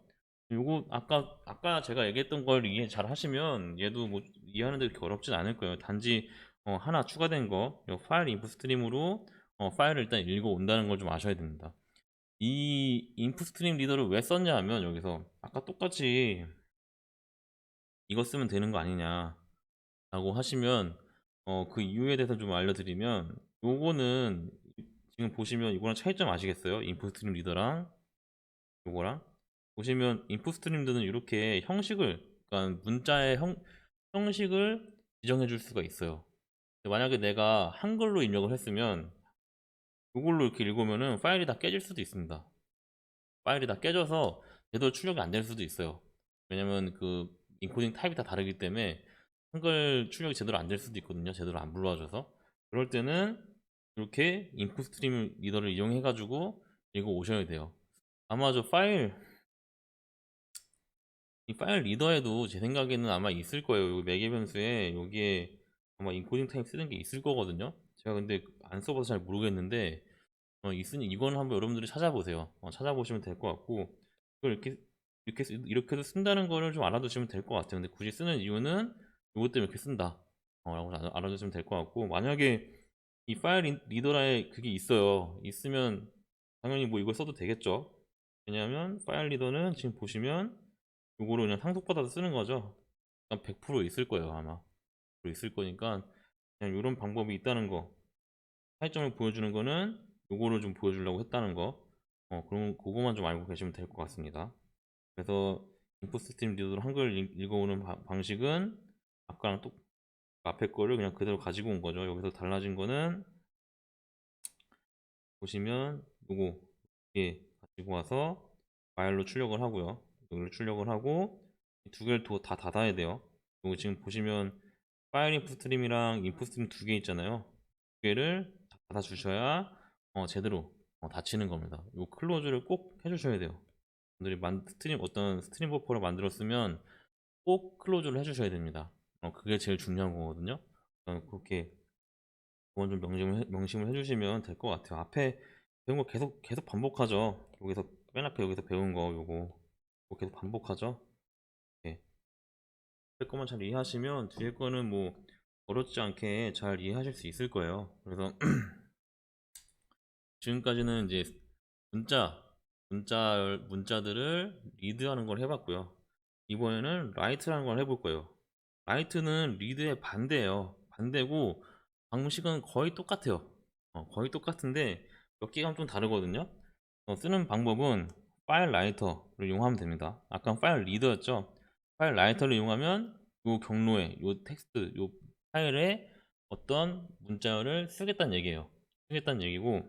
요거 아까 제가 얘기했던 걸 이해 잘 하시면 얘도 뭐 이해하는 데 그렇게 어렵진 않을 거예요. 단지 하나 추가된 거, 요 파일 인풋 스트림으로 파일을 일단 읽어 온다는 걸 좀 아셔야 됩니다. 이 인풋 스트림 리더를 왜 썼냐 하면 여기서 아까 똑같이 이거 쓰면 되는 거 아니냐 라고 하시면 그 이유에 대해서 좀 알려드리면 요거는 지금 보시면 이거랑 차이점 아시겠어요? 인풋 스트림 리더랑 요거랑 보시면 인풋 스트림 리더는 이렇게 형식을, 그러니까 문자의 형식을 지정해 줄 수가 있어요. 만약에 내가 한글로 입력을 했으면 이걸로 이렇게 읽으면은 파일이 다 깨질 수도 있습니다. 파일이 다 깨져서 제대로 출력이 안 될 수도 있어요. 왜냐면 그 인코딩 타입이 다 다르기 때문에 한글 출력이 제대로 안 될 수도 있거든요. 제대로 안 불러와줘서. 그럴 때는 이렇게 인풋 스트림 리더를 이용해 가지고 읽어 오셔야 돼요. 아마 이 파일 리더에도 제 생각에는 아마 있을 거예요. 여기 매개 변수에 여기에 아마 인코딩 타입 쓰는 게 있을 거거든요. 제가 근데 안 써봐서 잘 모르겠는데 있으니 이거는 한번 여러분들이 찾아보세요. 찾아보시면 될 것 같고 이걸 이렇게도 쓴다는 거를 좀 알아두시면 될 것 같아요. 근데 굳이 쓰는 이유는 이것 때문에 이렇게 쓴다 라고 알아두시면 될 것 같고, 만약에 이 파일 리더라에 그게 있으면 당연히 뭐 이걸 써도 되겠죠. 왜냐하면 파일 리더는 지금 보시면 이거로 그냥 상속받아서 쓰는 거죠. 100% 있을 거예요. 아마 있을 거니까 그냥 이런 방법이 있다는 거, 차이점을 보여주는 거는 요거를 좀 보여주려고 했다는 거. 그럼 그거만 좀 알고 계시면 될 것 같습니다. 그래서 인풋 스트림 리더로 한글 읽어오는 방식은 아까랑 또 앞에 거를 그냥 그대로 가지고 온 거죠. 여기서 달라진 거는 보시면 요거 이게 가지고 와서 파일로 출력을 하고요. 여기를 출력을 하고 이 두 개를 다 닫아야 돼요. 요거 지금 보시면 파일 인풋 스트림이랑 인풋 스트림 두 개 있잖아요. 두 개를 다 닫아 주셔야 제대로 닫히는 겁니다. 요 클로즈를 꼭 해주셔야 돼요. 분들이 어떤 스트림 버퍼를 만들었으면 꼭 클로즈를 해주셔야 됩니다. 그게 제일 중요한 거거든요. 그렇게 그건 좀 명심을 해주시면 될 것 같아요. 앞에 배운 거 계속 반복하죠. 여기서 맨 앞에 여기서 배운 거 요거 계속 반복하죠. 네. 앞에 거만 잘 이해하시면 뒤에 거는 뭐 어렵지 않게 잘 이해하실 수 있을 거예요. 그래서 지금까지는 이제 문자 문자들을 리드하는 걸 해봤고요. 이번에는 라이트라는 걸 해볼 거예요. 라이트는 리드의 반대예요. 반대고 방식은 거의 똑같아요. 거의 똑같은데 몇 개가 좀 다르거든요. 쓰는 방법은 파일 라이터를 이용하면 됩니다. 아까 파일 리더였죠. 파일 라이터를 이용하면 요 경로에 요 텍스트 요 파일에 어떤 문자를 쓰겠다는 얘기예요. 쓰겠다는 얘기고,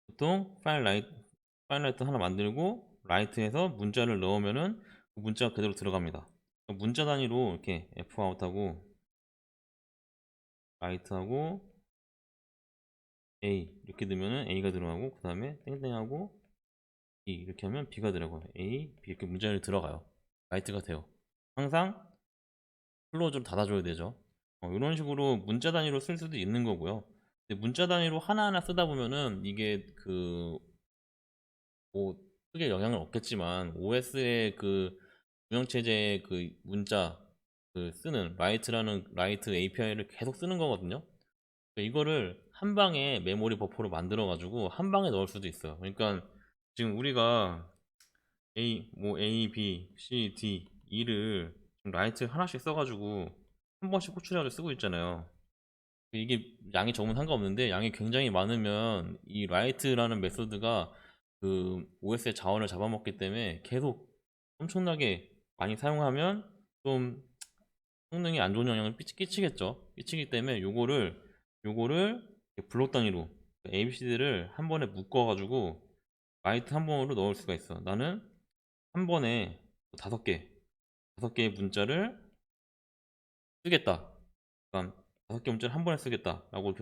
보통 파일 라이터 하나 만들고 라이트에서 문자를 넣으면은 그 문자가 그대로 들어갑니다. 문자 단위로 이렇게 F아웃하고 라이트하고 A 이렇게 넣으면은 A가 들어가고, 그 다음에 땡땡하고 B 이렇게 하면 B가 들어가요. A, B 이렇게 문자를 들어가요. 라이트가 돼요. 항상 클로즈로 닫아줘야 되죠. 이런 식으로 문자 단위로 쓸 수도 있는 거고요. 근데 문자 단위로 하나하나 쓰다 보면은 이게 뭐 크게 영향은 없겠지만 OS의 그 운영체제의 그 문자 쓰는 라이트 API를 계속 쓰는 거거든요. 그러니까 이거를 한 방에 메모리 버퍼로 만들어 가지고 한 방에 넣을 수도 있어요. 그러니까 지금 우리가 A, B, C, D, E를 라이트 하나씩 써가지고 한 번씩 호출해가지고 쓰고 있잖아요. 이게 양이 적으면 상관없는데 양이 굉장히 많으면 이 라이트라는 메소드가 그 OS의 자원을 잡아먹기 때문에 계속 엄청나게 많이 사용하면 좀 성능이 안 좋은 영향을 끼치겠죠. 끼치기 때문에 요거를 블록 단위로 ABCD를 한 번에 묶어가지고 라이트 한 번으로 넣을 수가 있어. 나는 한 번에 5개의 문자를 쓰겠다. 그러니까 5개 문자를 한 번에 쓰겠다 라고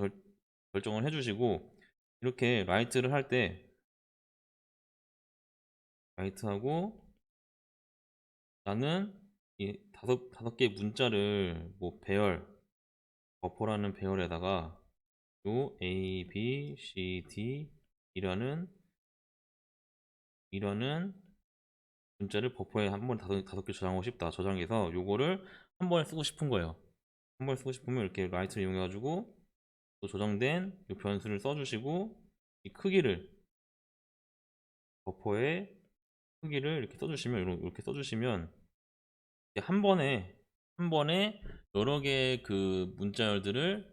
결정을 해주시고, 이렇게 라이트를 할 때 라이트하고, 나는 이 다섯 개의 문자를 뭐 버퍼라는 배열에다가 요 A, B, C, D 이라는 문자를 버퍼에 한 번에 다섯 개 저장하고 싶다. 저장해서 요거를 한 번에 쓰고 싶은 거예요. 한 번에 쓰고 싶으면 이렇게 라이트를 이용해 가지고 또 저장된 이 변수를 써주시고, 이 크기를 버퍼의 크기를 이렇게 써주시면, 이렇게 써주시면 한 번에 여러 개의 그 문자열들을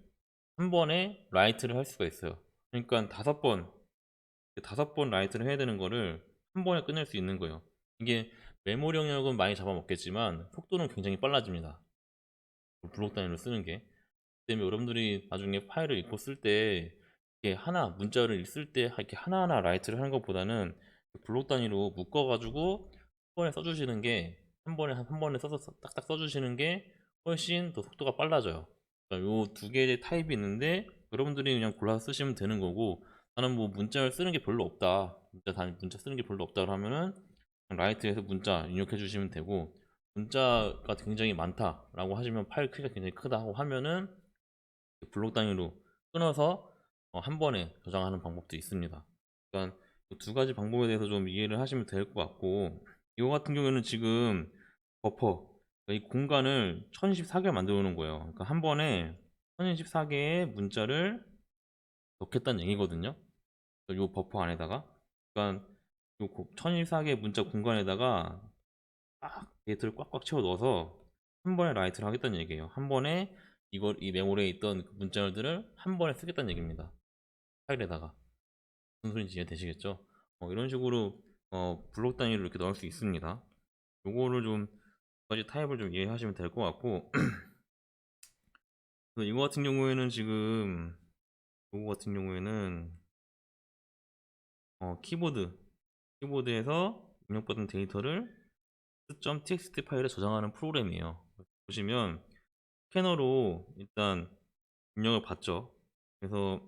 한 번에 라이트를 할 수가 있어요. 그러니까 5번 라이트를 해야 되는 거를 한 번에 끝낼 수 있는 거예요. 이게 메모리 영역은 많이 잡아먹겠지만 속도는 굉장히 빨라집니다. 블록 단위로 쓰는 게. 그 때문에 여러분들이 나중에 파일을 읽고 쓸 때, 이렇게 문자를 쓸 때 이렇게 하나하나 라이트를 하는 것보다는 블록 단위로 묶어가지고 한 번에 써주시는 게, 한 번에 써서 딱딱 써주시는 게 훨씬 더 속도가 빨라져요. 그러니까 요 두 개의 타입이 있는데 여러분들이 그냥 골라서 쓰시면 되는 거고, 나는 뭐 문자를 쓰는 게 별로 없다, 문자 쓰는 게 별로 없다 그러면은 그냥 라이트에서 문자 입력해 주시면 되고, 문자가 굉장히 많다라고 하시면, 파일 크기가 굉장히 크다고 하면은 블록 단위로 끊어서 한 번에 저장하는 방법도 있습니다. 그러니까 두 가지 방법에 대해서 좀 이해를 하시면 될 것 같고, 이거 같은 경우에는 지금 버퍼, 그러니까 이 공간을 1024개 만들어 놓은 거예요. 그러니까 한 번에 1024개의 문자를 넣겠다는 얘기거든요. 이 버퍼 안에다가. 그러니까 요 1024개 문자 공간에다가 딱 데이터를 꽉꽉 채워 넣어서 한 번에 라이트를 하겠다는 얘기예요. 한 번에 이 메모리에 있던 그 문자열들을 한 번에 쓰겠다는 얘기입니다. 파일에다가. 무슨 소리인지 이해되시겠죠? 이런 식으로 블록 단위로 이렇게 넣을 수 있습니다. 요거를 좀, 두 가지 타입을 좀 이해하시면 될 것 같고, 그래서 이거 같은 경우에는 지금, 요거 같은 경우에는 키보드에서 입력받은 데이터를 .txt 파일에 저장하는 프로그램이에요. 보시면 스캐너로 일단 입력을 받죠. 그래서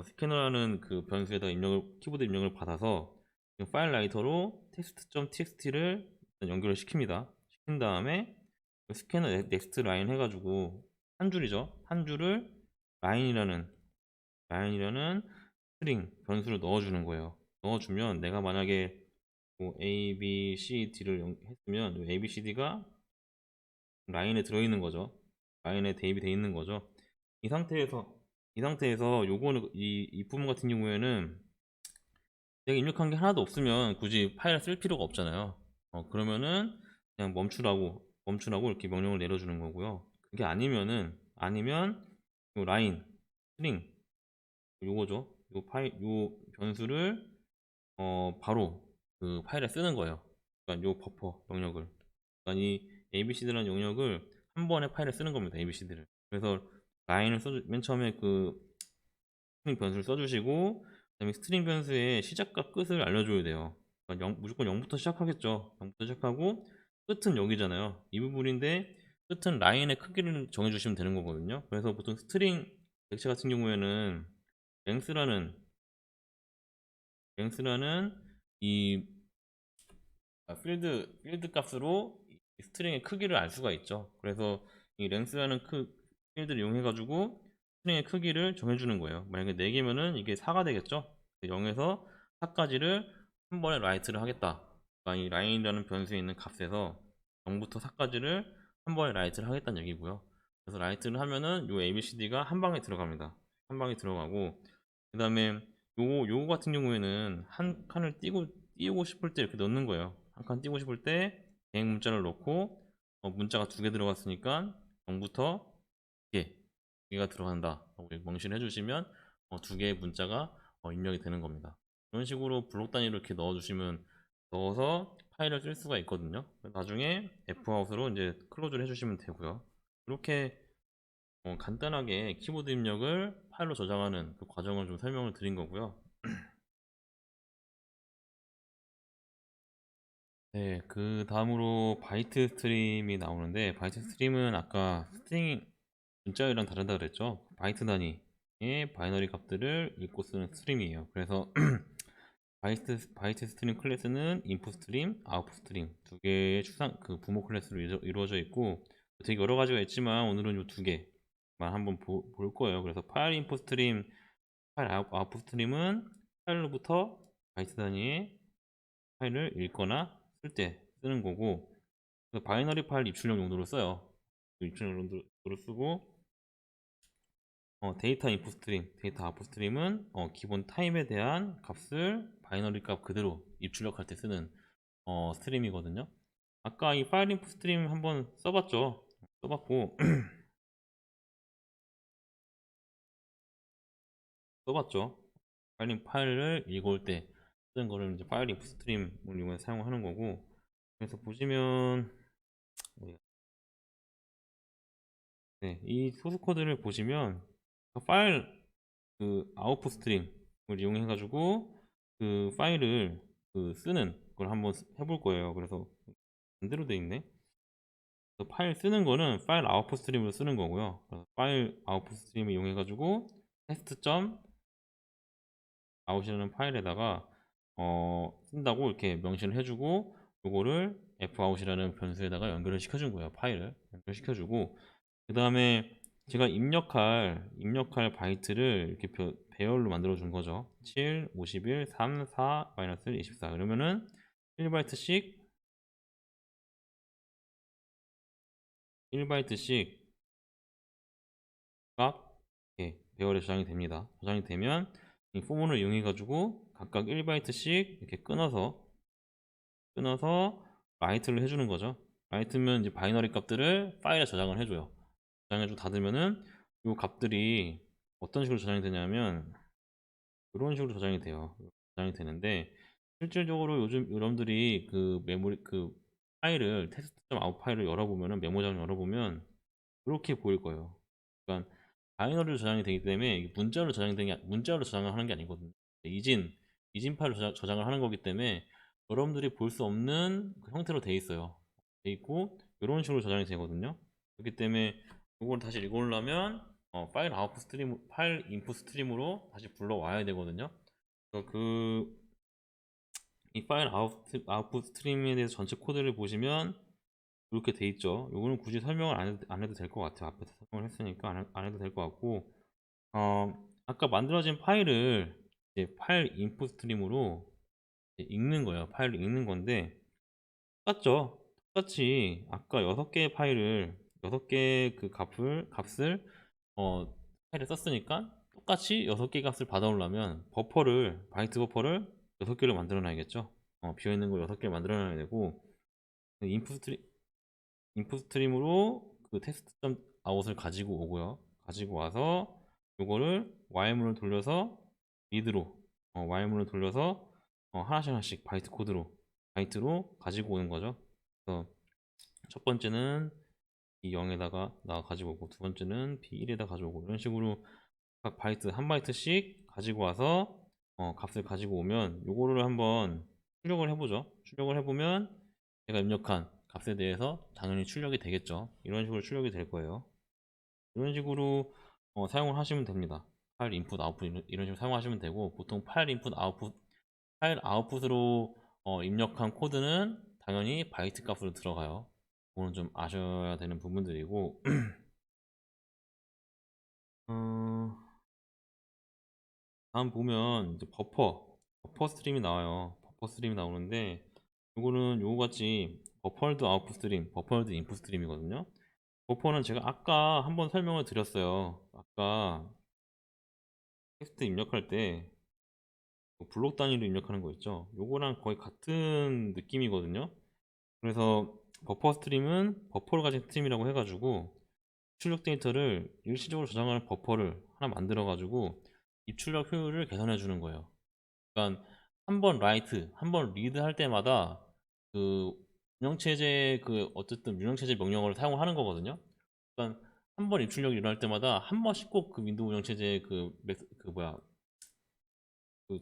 스캐너라는 그 변수에다가 키보드 입력을 받아서 파일 라이터로 text.txt를 연결을 시킨 다음에 스캐너 넥스트 라인 해가지고 한 줄이죠. 한 줄을 라인이라는 스트링 변수를 넣어주는 거예요. 넣어주면 내가 만약에 뭐 A, B, C, D를 했으면 A, B, C, D가 라인에 들어있는 거죠. 라인에 대입이 돼 있는 거죠. 이 상태에서 요거는 이 부분 같은 경우에는 내가 입력한 게 하나도 없으면 굳이 파일을 쓸 필요가 없잖아요. 그러면은 그냥 멈추라고 이렇게 명령을 내려주는 거고요. 그게 아니면 요 라인 스트링 요거죠. 요 변수를 바로 그 파일에 쓰는 거예요. 그러니까 요 버퍼 영역을, 그러니까 이 ABCD라는 영역을 한 번에 파일에 쓰는 겁니다. ABCD를. 그래서 맨 처음에 그 스트링 변수를 써주시고, 그다음에 스트링 변수의 시작과 끝을 알려줘야 돼요. 그러니까 무조건 0부터 시작하겠죠. 0부터 시작하고 끝은 여기잖아요. 이 부분인데 끝은 라인의 크기를 정해주시면 되는 거거든요. 그래서 보통 스트링 객체 같은 경우에는 랭스라는 이 필드 값으로 이 스트링의 크기를 알 수가 있죠. 그래서 이 랭스라는 필드를 이용해 가지고 스트링의 크기를 정해주는 거예요. 만약에 4개면은 이게 4가 되겠죠. 0에서 4까지를 한 번에 라이트를 하겠다. 그러니까 이 라인이라는 변수에 있는 값에서 0부터 4까지를 한 번에 라이트를 하겠다는 얘기고요. 그래서 라이트를 하면은 요 ABCD가 한 방에 들어갑니다. 한 방에 들어가고, 그 다음에 요거 같은 경우에는 한 칸을 띄우고 싶을 때 이렇게 넣는 거예요. 한 칸 띄우고 싶을 때 대행 문자를 넣고, 문자가 2개 들어갔으니까 0부터 2개가 들어간다 라고 명시를 해주시면 2개의 문자가 입력이 되는 겁니다. 이런 식으로 블록 단위로 이렇게 넣어서 파일을 쓸 수가 있거든요. 나중에 F아웃으로 이제 클로즈를 해주시면 되고요. 이렇게 간단하게 키보드 입력을 파일로 저장하는 그 과정을 좀 설명을 드린 거고요. 네, 그 다음으로 바이트 스트림이 나오는데, 바이트 스트림은 아까 스트링 문자열이랑 다르다 그랬죠? 바이트 단위의 바이너리 값들을 읽고 쓰는 스트림이에요. 그래서 바이트 스트림 클래스는 인풋 스트림, 아웃풋 스트림 두 개의 그 부모 클래스로 이루어져 있고, 되게 여러 가지가 있지만 오늘은 이 두 개만 한번 볼 거예요. 그래서 파일 인풋 스트림, 파일 아웃풋 스트림은 파일로부터 바이트 단위의 파일을 읽거나 쓸 때 쓰는 거고, 그래서 바이너리 파일 입출력 용도로 써요. 입출력 용도로 쓰고, 데이터 인풋 스트림, 데이터 아웃풋 스트림은 기본 타입에 대한 값을 바이너리 값 그대로 입출력할 때 쓰는 스트림이거든요. 아까 이 파일 인풋 스트림 한번 써봤죠? 써봤고 써봤죠? 파일을 읽어올 때 쓰는 거를 이제 파일 인풋 스트림을 이용해서 사용하는 거고, 그래서 보시면 네, 이 소스 코드를 보시면 그 파일 그 아웃풋 스트림을 이용해 가지고 그 파일을 그 쓰는 걸 한번 해볼 거예요. 그래서 반대로 돼 있네. 그래서 파일 쓰는 거는 파일 아웃풋 스트림으로 쓰는 거고요. 그래서 파일 아웃풋 스트림을 이용해 가지고 테스트.아웃이라는 파일에다가 쓴다고 이렇게 명시를 해주고, 요거를 fout이라는 변수에다가 연결을 시켜준 거예요. 파일을 연결시켜주고, 그 다음에 제가 입력할 바이트를 이렇게 배열로 만들어 준 거죠. 7, 51, 3, 4, 마이너스 24. 그러면은 1바이트씩 1바이트씩 각 이렇게 배열에 저장이 됩니다. 저장이 되면 이 포문을 이용해 가지고 각각 1바이트씩 이렇게 끊어서 라이트를 해주는 거죠. 라이트면 이제 바이너리 값들을 파일에 저장을 해줘요. 저장해주고 닫으면은 이 값들이 어떤 식으로 저장이 되냐면 이런 식으로 저장이 돼요. 저장이 되는데, 실질적으로 요즘 여러분들이 그 메모리 그 파일을 test.out 파일을 열어보면은, 메모장을 열어보면 이렇게 보일 거예요. 그러니까 바이너리로 저장이 되기 때문에 이게 문자로 저장을 하는 게 아니거든요. 이진 파일로 저장을 하는 거기 때문에 여러분들이 볼 수 없는 그 형태로 돼 있어요. 돼 있고 이런 식으로 저장이 되거든요. 그렇기 때문에 이걸 다시 읽으려면 파일 인풋 스트림으로 다시 불러와야 되거든요. 그래서 이 파일 아웃풋 스트림에 대해서 전체 코드를 보시면 이렇게 돼 있죠. 요거는 굳이 설명을 안 해도 될 것 같아요. 앞에서 설명을 했으니까 안 해도 될 것 같고, 아까 만들어진 파일을 이제 파일 인풋 스트림으로 이제 읽는 거예요. 파일을 읽는 건데, 똑같죠? 똑같이 아까 6개의 파일을, 6개의 그 값을 어, 파일에 썼으니까 똑같이 6개 값을 받아오려면 바이트 버퍼를 6개를 만들어 놔야겠죠. 비어있는 거 6개를 만들어 놔야 되고, 그 인풋 스트림으로 그 테스트.아웃을 가지고 오고요. 가지고 와서 요거를 while문을 돌려서 리드로, while문을 돌려서 하나씩 바이트로 가지고 오는 거죠. 그래서 첫 번째는 B0에다가 나 가지고 오고, 두 번째는 B1에다 가져오고, 이런 식으로 각 한 바이트씩 가지고 와서 값을 가지고 오면 요거를 한번 출력을 해보죠. 출력을 해보면 제가 입력한 값에 대해서 당연히 출력이 되겠죠. 이런 식으로 출력이 될 거예요. 이런 식으로 사용을 하시면 됩니다. 파일 인풋 아웃풋 이런 식으로 사용하시면 되고, 보통 파일 아웃풋으로 입력한 코드는 당연히 바이트 값으로 들어가요. 그거는 좀 아셔야 되는 부분들이고, 어, 다음 보면 이제 버퍼 스트림이 나와요. 버퍼 스트림이 나오는데, 요거는 요거같이 버퍼드 아웃풋 스트림, 버퍼드 인풋 스트림이거든요. 버퍼는 제가 아까 한번 설명을 드렸어요. 아까 텍스트 입력할 때그 블록 단위로 입력하는 거 있죠. 요거랑 거의 같은 느낌이거든요. 그래서 버퍼 스트림은 버퍼를 가진 스트림이라고 해가지고 출력 데이터를 일시적으로 저장하는 버퍼를 하나 만들어 가지고 입출력 효율을 개선해 주는 거예요. 그러니까 한 번 라이트, 한 번 리드 할 때마다 그 운영체제 어쨌든 운영체제 명령어를 사용하는 거거든요. 그러니까 한 번 입출력이 일어날 때마다 한 번씩 꼭 그 윈도우 운영체제 그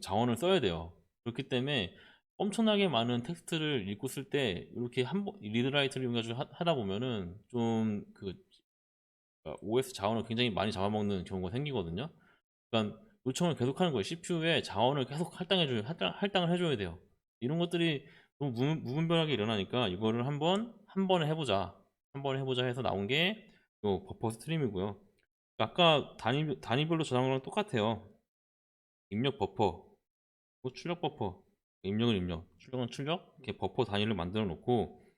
자원을 써야 돼요. 그렇기 때문에 엄청나게 많은 텍스트를 읽고 쓸 때 이렇게 한번 리드라이트를 이용해서 하다 보면은 좀그 OS 자원을 굉장히 많이 잡아먹는 경우가 생기거든요. 그러니까 요청을 계속하는 거예요. CPU에 자원을 계속 할당을 해줘야 돼요. 이런 것들이 너무 무분별하게 일어나니까 이거를 한 번에 해보자. 한 번에 해보자 해서 나온 게 요 버퍼 스트림이고요. 아까 단위별로 저장한 거랑 똑같아요. 입력 버퍼, 출력 버퍼, 입력은 입력, 출력은 출력, 이렇게 버퍼 단위를 만들어 놓고,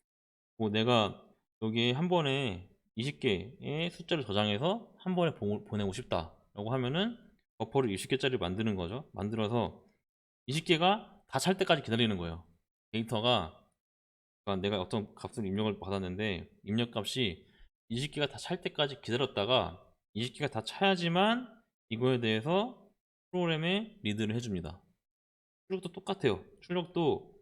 뭐 내가 여기에 한 번에 20개의 숫자를 저장해서 한 번에 보내고 싶다 라고 하면은 버퍼를 20개짜리 만드는 거죠. 만들어서 20개가 다 찰 때까지 기다리는 거예요. 데이터가, 그러니까 내가 어떤 값을 입력을 받았는데 입력값이 20개가 다 찰 때까지 기다렸다가 20개가 다 차야지만 이거에 대해서 프로그램에 리드를 해줍니다. 출력도 똑같아요. 출력도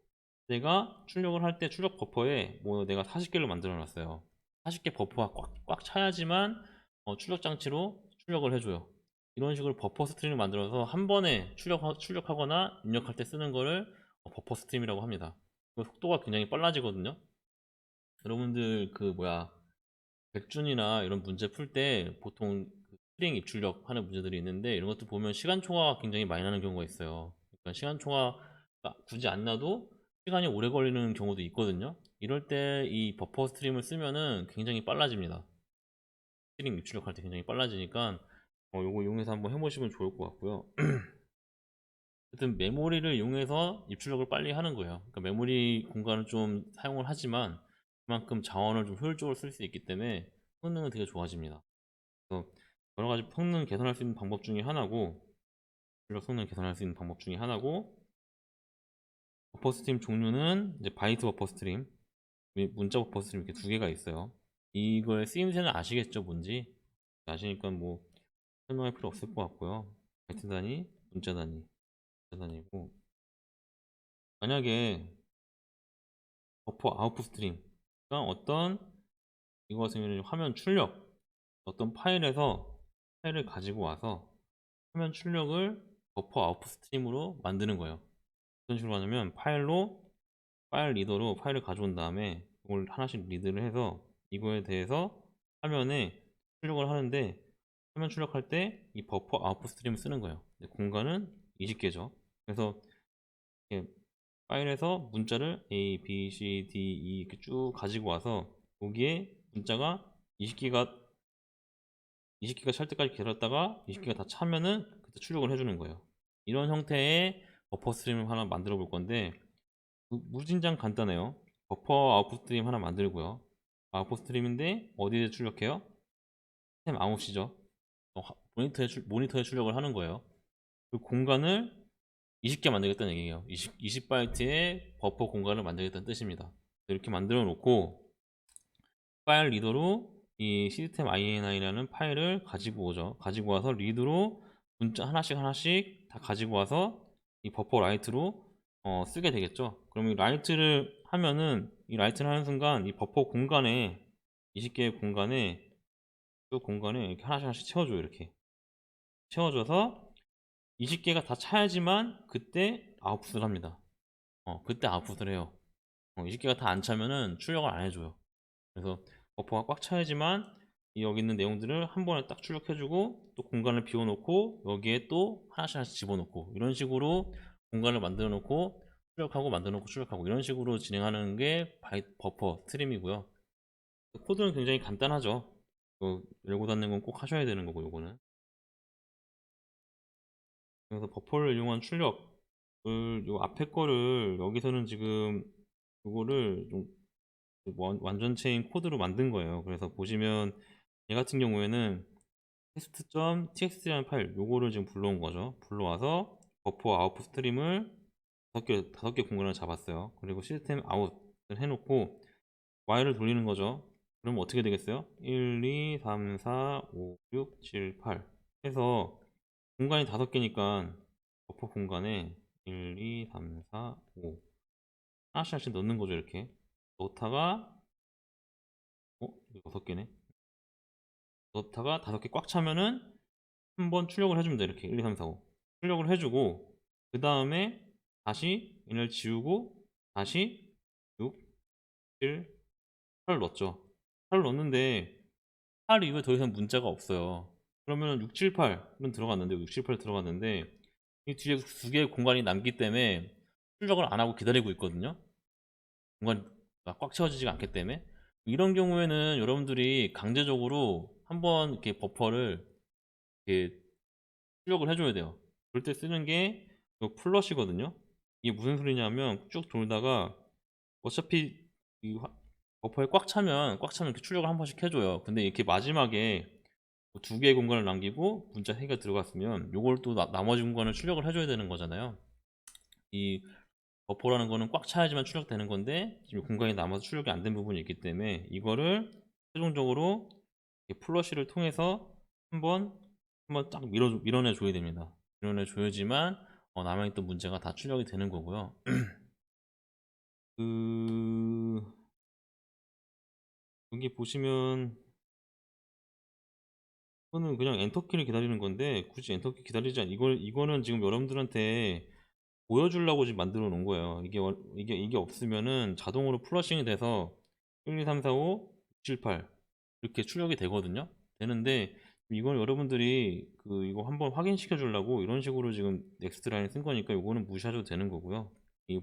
내가 출력을 할 때 출력 버퍼에 뭐 내가 40개를 만들어 놨어요. 40개 버퍼가 꽉 차야지만 출력 장치로 출력을 해줘요. 이런 식으로 버퍼 스트림을 만들어서 한 번에 출력하거나 입력할 때 쓰는 거를 버퍼 스트림이라고 합니다. 속도가 굉장히 빨라지거든요. 여러분들 그 뭐야 백준이나 이런 문제 풀 때 보통 그 스트링 입출력 하는 문제들이 있는데 이런 것도 보면 시간 초과가 굉장히 많이 나는 경우가 있어요. 그러니까 시간 초과가 굳이 안 나도 시간이 오래 걸리는 경우도 있거든요. 이럴 때 이 버퍼 스트림을 쓰면은 굉장히 빨라집니다. 스트링 입출력할 때 굉장히 빨라지니까 요거 이용해서 한번 해보시면 좋을 것 같고요. 하여튼 메모리를 이용해서 입출력을 빨리 하는 거예요. 그러니까 메모리 공간을 좀 사용을 하지만 그만큼 자원을 좀 효율적으로 쓸 수 있기 때문에 성능은 되게 좋아집니다. 그래서 여러 가지 성능 개선할 수 있는 방법 중에 하나고, 출력 성능 개선할 수 있는 방법 중에 하나고, 버퍼 스트림 종류는 이제 바이트 버퍼 스트림, 문자 버퍼 스트림 이렇게 두 개가 있어요. 이거의 쓰임새는 아시겠죠, 뭔지? 아시니까 뭐 설명할 필요 없을 것 같고요. 바이트 단위, 문자 단위, 문자 단위고, 만약에 버퍼 아웃풋 스트림, 그러니까 어떤 이거 같은 경우는 화면 출력, 어떤 파일에서 파일을 가지고 와서 화면 출력을 버퍼 아웃풋 스트림으로 만드는 거예요. 어떤 식으로 하냐면 파일 리더로 파일을 가져온 다음에 이걸 하나씩 리드를 해서 이거에 대해서 화면에 출력을 하는데, 화면 출력할 때 이 버퍼 아웃풋 스트림을 쓰는 거예요. 공간은 20개죠. 그래서 이렇게 파일에서 문자를 A, B, C, D, E 이렇게 쭉 가지고 와서 여기에 문자가 20개가 20개가 찰 때까지 기다렸다가 20개가 다 차면은 그때 출력을 해주는 거예요. 이런 형태의 버퍼 스트림을 하나 만들어 볼 건데 무진장 간단해요. 버퍼 아웃풋 스트림 하나 만들고요. 아웃풋 스트림인데 어디에 출력해요? 시스템 아웃이죠. 모니터에 출력을 하는 거예요. 그 공간을 20개 만들겠다는 얘기예요. 20바이트의 버퍼 공간을 만들겠다는 뜻입니다. 이렇게 만들어 놓고 파일 리더로 이 시스템 in이라는 파일을 가지고 오죠. 가지고 와서 리드로 문자 하나씩 다 가지고 와서 이 버퍼 라이트로 쓰게 되겠죠. 그럼 이 라이트를 하면은 이 라이트를 하는 순간 이 버퍼 공간에 20개의 공간에 그 공간에 이렇게 하나씩 채워줘요. 이렇게 채워줘서 20개가 다 차야지만 그때 아웃풋을 합니다. 그때 아웃풋을 해요. 20개가 다 안 차면은 출력을 안 해줘요. 그래서 버퍼가 꽉 차야지만 여기 있는 내용들을 한 번에 딱 출력해주고 또 공간을 비워놓고 여기에 또 하나씩 집어넣고 이런 식으로 공간을 만들어 놓고 출력하고 만들어 놓고 출력하고 이런 식으로 진행하는 게 버퍼 스트림이고요. 코드는 굉장히 간단하죠. 열고 닫는 건 꼭 하셔야 되는 거고 요거는. 그래서 버퍼를 이용한 출력을 요 앞에 거를 여기서는 지금 요거를 좀 완전체인 코드로 만든 거예요. 그래서 보시면 얘 같은 경우에는 test.txt라는 파일 요거를 지금 불러온 거죠. 불러와서 버퍼 아웃풋 스트림을 다섯 개 공간을 잡았어요. 그리고 시스템 아웃을 해놓고 while을 돌리는 거죠. 그럼 어떻게 되겠어요? 1, 2, 3, 4, 5, 6, 7, 8 해서 공간이 다섯 개니까 버퍼 공간에 1, 2, 3, 4, 5 하나씩 넣는 거죠. 이렇게 넣다가 이거 여섯 개네. 넣다가 다섯 개 꽉 차면은 한번 출력을 해주면 돼. 이렇게 1, 2, 3, 4, 5 출력을 해주고 그 다음에 다시 얘를 지우고 다시 6, 7, 8을 넣었죠. 8을 넣었는데 8 이후에 더 이상 문자가 없어요. 그러면 6, 7, 8은 들어갔는데 6, 7, 8 들어갔는데 이 뒤에 두 개의 공간이 남기 때문에 출력을 안 하고 기다리고 있거든요. 공간이 꽉 채워지지가 않기 때문에 이런 경우에는 여러분들이 강제적으로 한번 이렇게 버퍼를 이렇게 출력을 해줘야 돼요. 그럴 때 쓰는 게 플러시거든요. 이게 무슨 소리냐면 쭉 돌다가 어차피 이 버퍼에 꽉 차면 이렇게 출력을 한 번씩 해줘요. 근데 이렇게 마지막에 두 개의 공간을 남기고 문자 3개가 들어갔으면 요걸 또 나머지 공간을 출력을 해줘야 되는 거잖아요. 이 버퍼라는 거는 꽉 차야지만 출력되는 건데 지금 공간이 남아서 출력이 안 된 부분이 있기 때문에 이거를 최종적으로 플러시를 통해서 한번 딱 밀어내 줘야 됩니다. 밀어내 줘야지만 남아있던 문제가 다 출력이 되는 거고요. 그 여기 보시면 이거는 그냥 엔터키를 기다리는 건데 굳이 엔터키 기다리지 않 이거는 지금 여러분들한테 보여주려고 지금 만들어 놓은 거예요. 이게 없으면은 자동으로 플러싱이 돼서 1, 2, 3, 4, 5, 6, 7, 8 이렇게 출력이 되거든요. 되는데 이걸 여러분들이 이거 한번 확인시켜 주려고 이런 식으로 지금 넥스트 라인 쓴 거니까 이거는 무시하셔도 되는 거고요. 이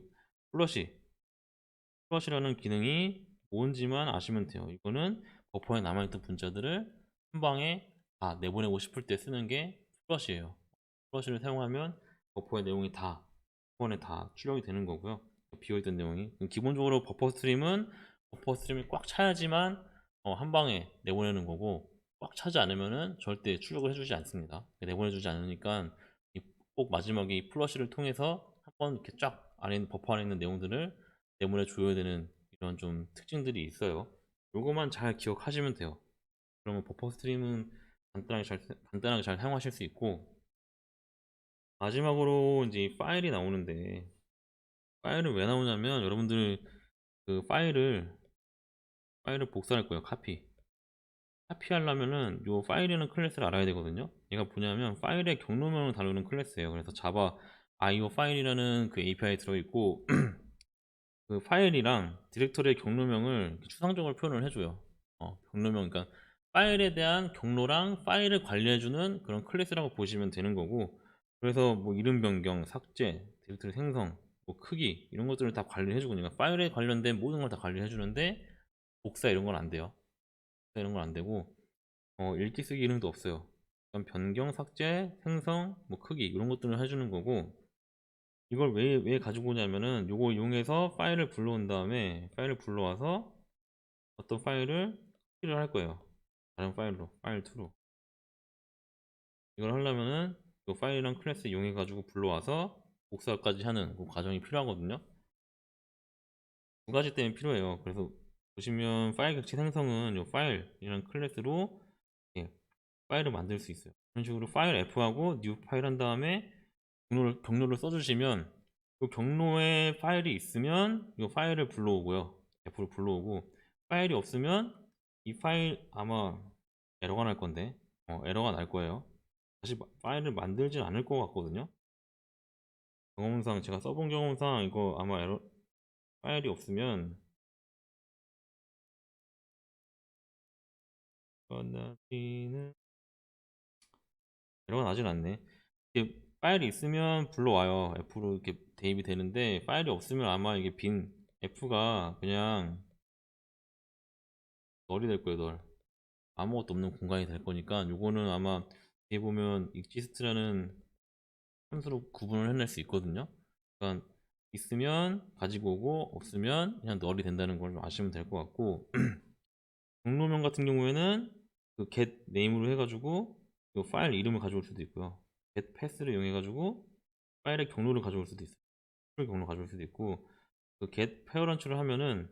플러시라는 기능이 뭔지만 아시면 돼요. 이거는 버퍼에 남아있던 문자들을 한 방에 다 내보내고 싶을 때 쓰는 게 플러시예요. 플러시를 사용하면 버퍼의 내용이 다 한 번에 다 출력이 되는 거고요. 비어있던 내용이 기본적으로 버퍼 스트림이 꽉 차야지만 한 방에 내보내는 거고 꽉 차지 않으면은 절대 출력을 해주지 않습니다. 내보내주지 않으니까 꼭 마지막에 이 플러시를 통해서 한번 이렇게 쫙 안에 있는 버퍼 안에 있는 내용들을 내보내 줘야 되는 이런 좀 특징들이 있어요. 요거만 잘 기억하시면 돼요. 그러면 버퍼 스트림은 간단하게 잘 사용하실 수 있고 마지막으로 이제 이 파일이 나오는데 파일은 왜 나오냐면 여러분들 파일을 복사할 거예요. 카피하려면은 요 파일이라는 클래스를 알아야 되거든요. 얘가 뭐냐면 파일의 경로명을 다루는 클래스예요. 그래서 자바 IO 파일이라는 그 API에 들어있고 그 파일이랑 디렉터리의 경로명을 추상적으로 표현을 해줘요. 경로명, 그러니까 파일에 대한 경로랑 파일을 관리해주는 그런 클래스라고 보시면 되는 거고, 그래서 뭐 이름 변경, 삭제, 디렉터리 생성, 뭐 크기 이런 것들을 다 관리해주고, 그러니까 파일에 관련된 모든 걸 다 관리해주는데 복사 이런 건 안 돼요. 복사 이런 건 안 되고, 읽기 쓰기 기능도 없어요. 그러니까 변경, 삭제, 생성, 뭐 크기 이런 것들을 해주는 거고. 이걸 왜 가지고 오냐면은 요거 이용해서 파일을 불러온 다음에 파일을 불러와서 어떤 파일을 코피를 할 거예요. 다른 파일로, 파일2로. 이걸 하려면은 이 파일이랑 클래스 이용해 가지고 불러와서 복사까지 하는 그 과정이 필요하거든요. 두 가지 때문에 필요해요. 그래서 보시면 파일 객체 생성은 이 파일이랑 클래스로 파일을 만들 수 있어요. 이런 식으로 파일 F하고 new 파일 한 다음에 경로를 써주시면 이 경로에 파일이 있으면 이 파일을 불러오고요. F로 불러오고 파일이 없으면 이 파일 아마 에러가 날 건데 에러가 날 거예요. 다시 파일을 만들진 않을 것 같거든요. 경험상 제가 써본 경험상 이거 아마 파일이 없으면 에러가 나진 않네. 이게 파일이 있으면 불러와요. F로 이렇게 대입이 되는데 파일이 없으면 아마 이게 빈 F가 그냥 널이 될 거예요. 널. 아무것도 없는 공간이 될 거니까 요거는 아마 뒤에 보면 exist라는 함수로 구분을 해낼 수 있거든요. 그러니까 있으면 가지고 오고 없으면 그냥 널이 된다는 걸 아시면 될 것 같고 경로명 같은 경우에는 그 get name으로 해가지고 이 파일 이름을 가져올 수도 있고요. get pass를 이용해가지고 파일의 경로를 가져올 수도 있어요. 경로 가져올 수도 있고 그 get parent를 하면은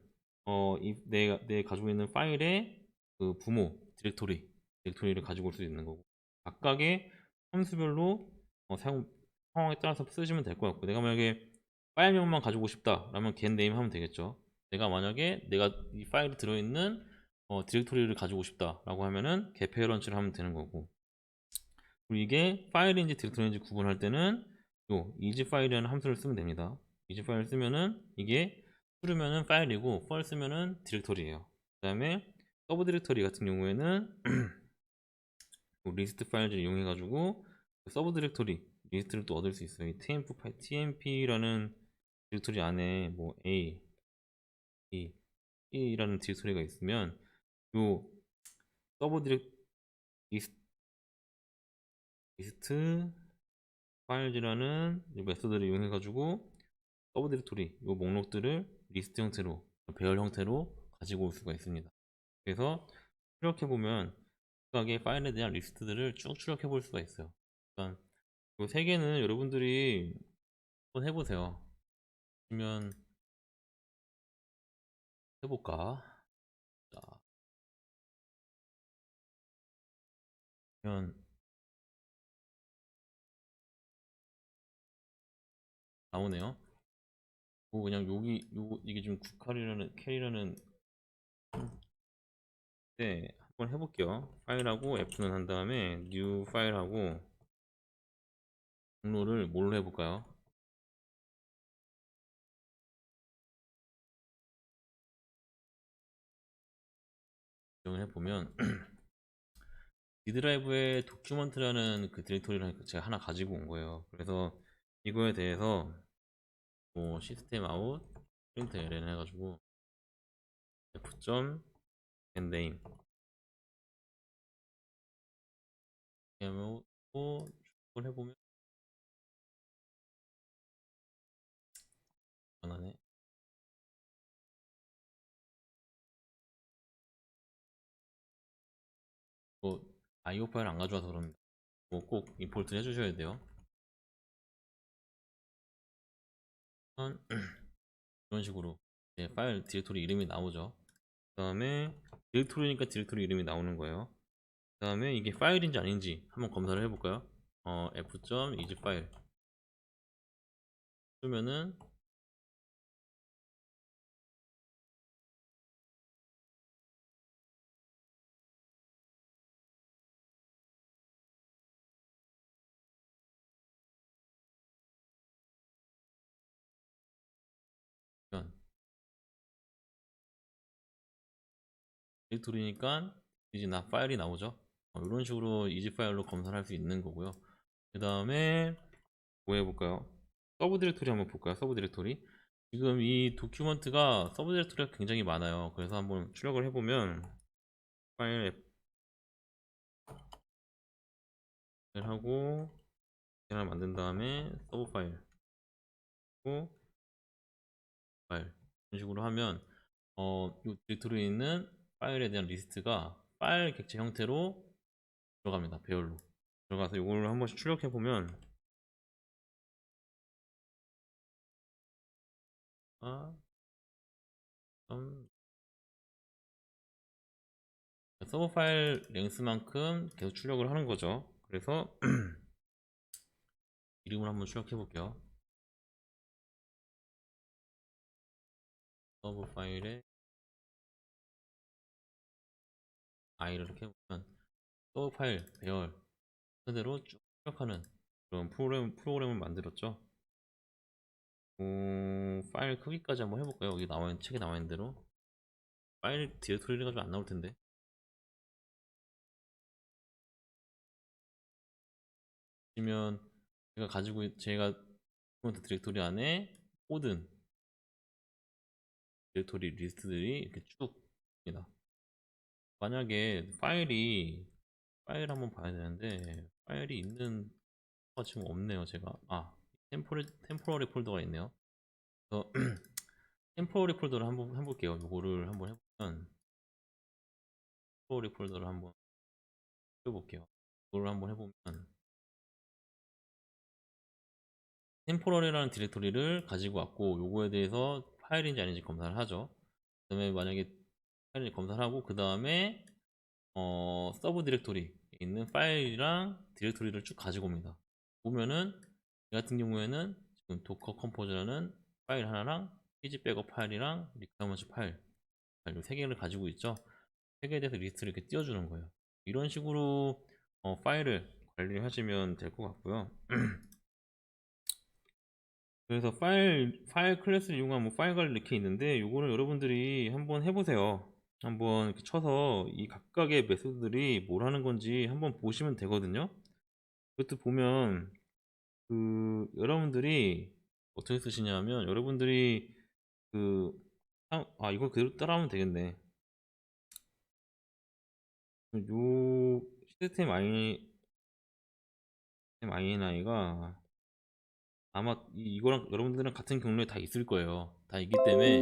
내 가지고 있는 파일의 그 부모 디렉토리를 가지고 올 수 있는 거고 각각의 함수별로 사용 상황에 따라서 쓰시면 될 것 같고 내가 만약에 파일명만 가지고 싶다 라면 get name 하면 되겠죠. 내가 만약에 내가 이 파일에 들어있는 디렉토리를 가지고 싶다 라고 하면은 get parent를 하면 되는 거고 그리고 이게 파일인지 디렉토리인지 구분할 때는 요 easy 파일이라는 함수를 쓰면 됩니다. 이집 파일 쓰면은 이게 true면은 파일이고 false면은 디렉토리예요. 그 다음에 서브 디렉토리 같은 경우에는 리스트 파일을 이용해 가지고 서브 디렉토리 리스트를 또 얻을 수 있어요. 이 tmp라는 디렉토리 안에 뭐 a, b, e라는 디렉토리가 있으면 요 서브 리스트 파일이라는 메소드를 이용해 가지고 서브 디렉토리 요 목록들을 리스트 형태로 배열 형태로 가지고 올 수가 있습니다. 그래서 출력해 보면 각각의 파일에 대한 리스트들을 쭉 출력해 볼 수가 있어요. 일단 이 세 개는 여러분들이 한번 해보세요. 그러면 해볼까? 자, 그러면 나오네요. 그냥 여기 이게 좀 국할이라는 캐리라는 데 한번 해볼게요. 파일하고 F는 한 다음에 new 파일하고 목록을 뭘로 해볼까요? 정을 해보면 D 드라이브에 도큐먼트라는 그 디렉토리를 제가 하나 가지고 온 거예요. 그래서 이거에 대해서 뭐 시스템 아웃 프린트 ln 해가지고 f.name 이렇게 하고 출력을 해보면 변하네. 뭐 IO 파일 안 가져와서 그럽니다. 뭐 꼭 임포트 해주셔야 돼요. 이런 식으로 이제 파일 디렉토리 이름이 나오죠. 그 다음에 디렉토리니까 디렉토리 이름이 나오는 거예요. 그 다음에 이게 파일인지 아닌지 한번 검사를 해볼까요? f.exe 파일 쓰면은 디렉토리니까 이제 나 파일이 나오죠. 이런 식으로 이지 파일로 검사를 할 수 있는 거고요. 그 다음에 뭐 해볼까요? 서브 디렉토리 한번 볼까요? 서브 디렉토리. 지금 이 도큐먼트가 서브 디렉토리가 굉장히 많아요. 그래서 한번 출력을 해보면 파일 하고 하나 만든 다음에 서브 파일 고 파일 이런 식으로 하면 이 디렉토리에 있는 파일에 대한 리스트가 파일 객체 형태로 들어갑니다. 배열로 들어가서 이걸 한 번씩 출력해 보면 서버 파일 랭스만큼 계속 출력을 하는 거죠. 그래서 이름을 한번 출력해 볼게요. 서버 파일에 i를 이렇게 해보면 서버 파일 배열 그대로 쭉 출력하는 그런 프로그램을 만들었죠. 파일 크기까지 한번 해볼까요? 여기 책에 나와 있는 대로 파일 디렉토리가 좀 안 나올 텐데. 보시면 제가 도큐멘트 디렉토리 안에 모든 디렉토리 리스트들이 이렇게 쭉 있습니다. 만약에 파일 한번 봐야 되는데 파일이 있는 거 지금 없네요. 제가 템포러리 폴더가 있네요. 그래서 템포러리 폴더를 한번 해볼게요. 요거를 한번 해보면 템포러리 폴더를 한번 해볼게요. 이거를 한번 해보면 템포러리라는 디렉토리를 가지고 왔고 요거에 대해서 파일인지 아닌지 검사를 하죠. 그 다음에 만약에 파일인지 검사를 하고 그 다음에 서브 디렉토리에 있는 파일이랑 디렉토리를 쭉 가지고 옵니다. 보면은 이 같은 경우에는 지금 도커 컴포즈라는 파일 하나랑 페이지 백업 파일이랑 리퀘어먼트 파일 이 세 개를 가지고 있죠. 세 개에 대해서 리스트를 이렇게 띄워주는 거예요. 이런 식으로 파일을 관리하시면 될 것 같고요. 그래서 파일 클래스를 이용한 뭐 파일 관리 이렇게 있는데 요거는 여러분들이 한번 해보세요. 한번 이렇게 쳐서 이 각각의 메소드들이 뭘 하는 건지 한번 보시면 되거든요. 그것도 보면 여러분들이 어떻게 쓰시냐면 여러분들이 이거 그대로 따라하면 되겠네. 요 시스템 INI가 아마 이거랑 여러분들은 같은 경로에 다 있을 거예요. 다 있기 때문에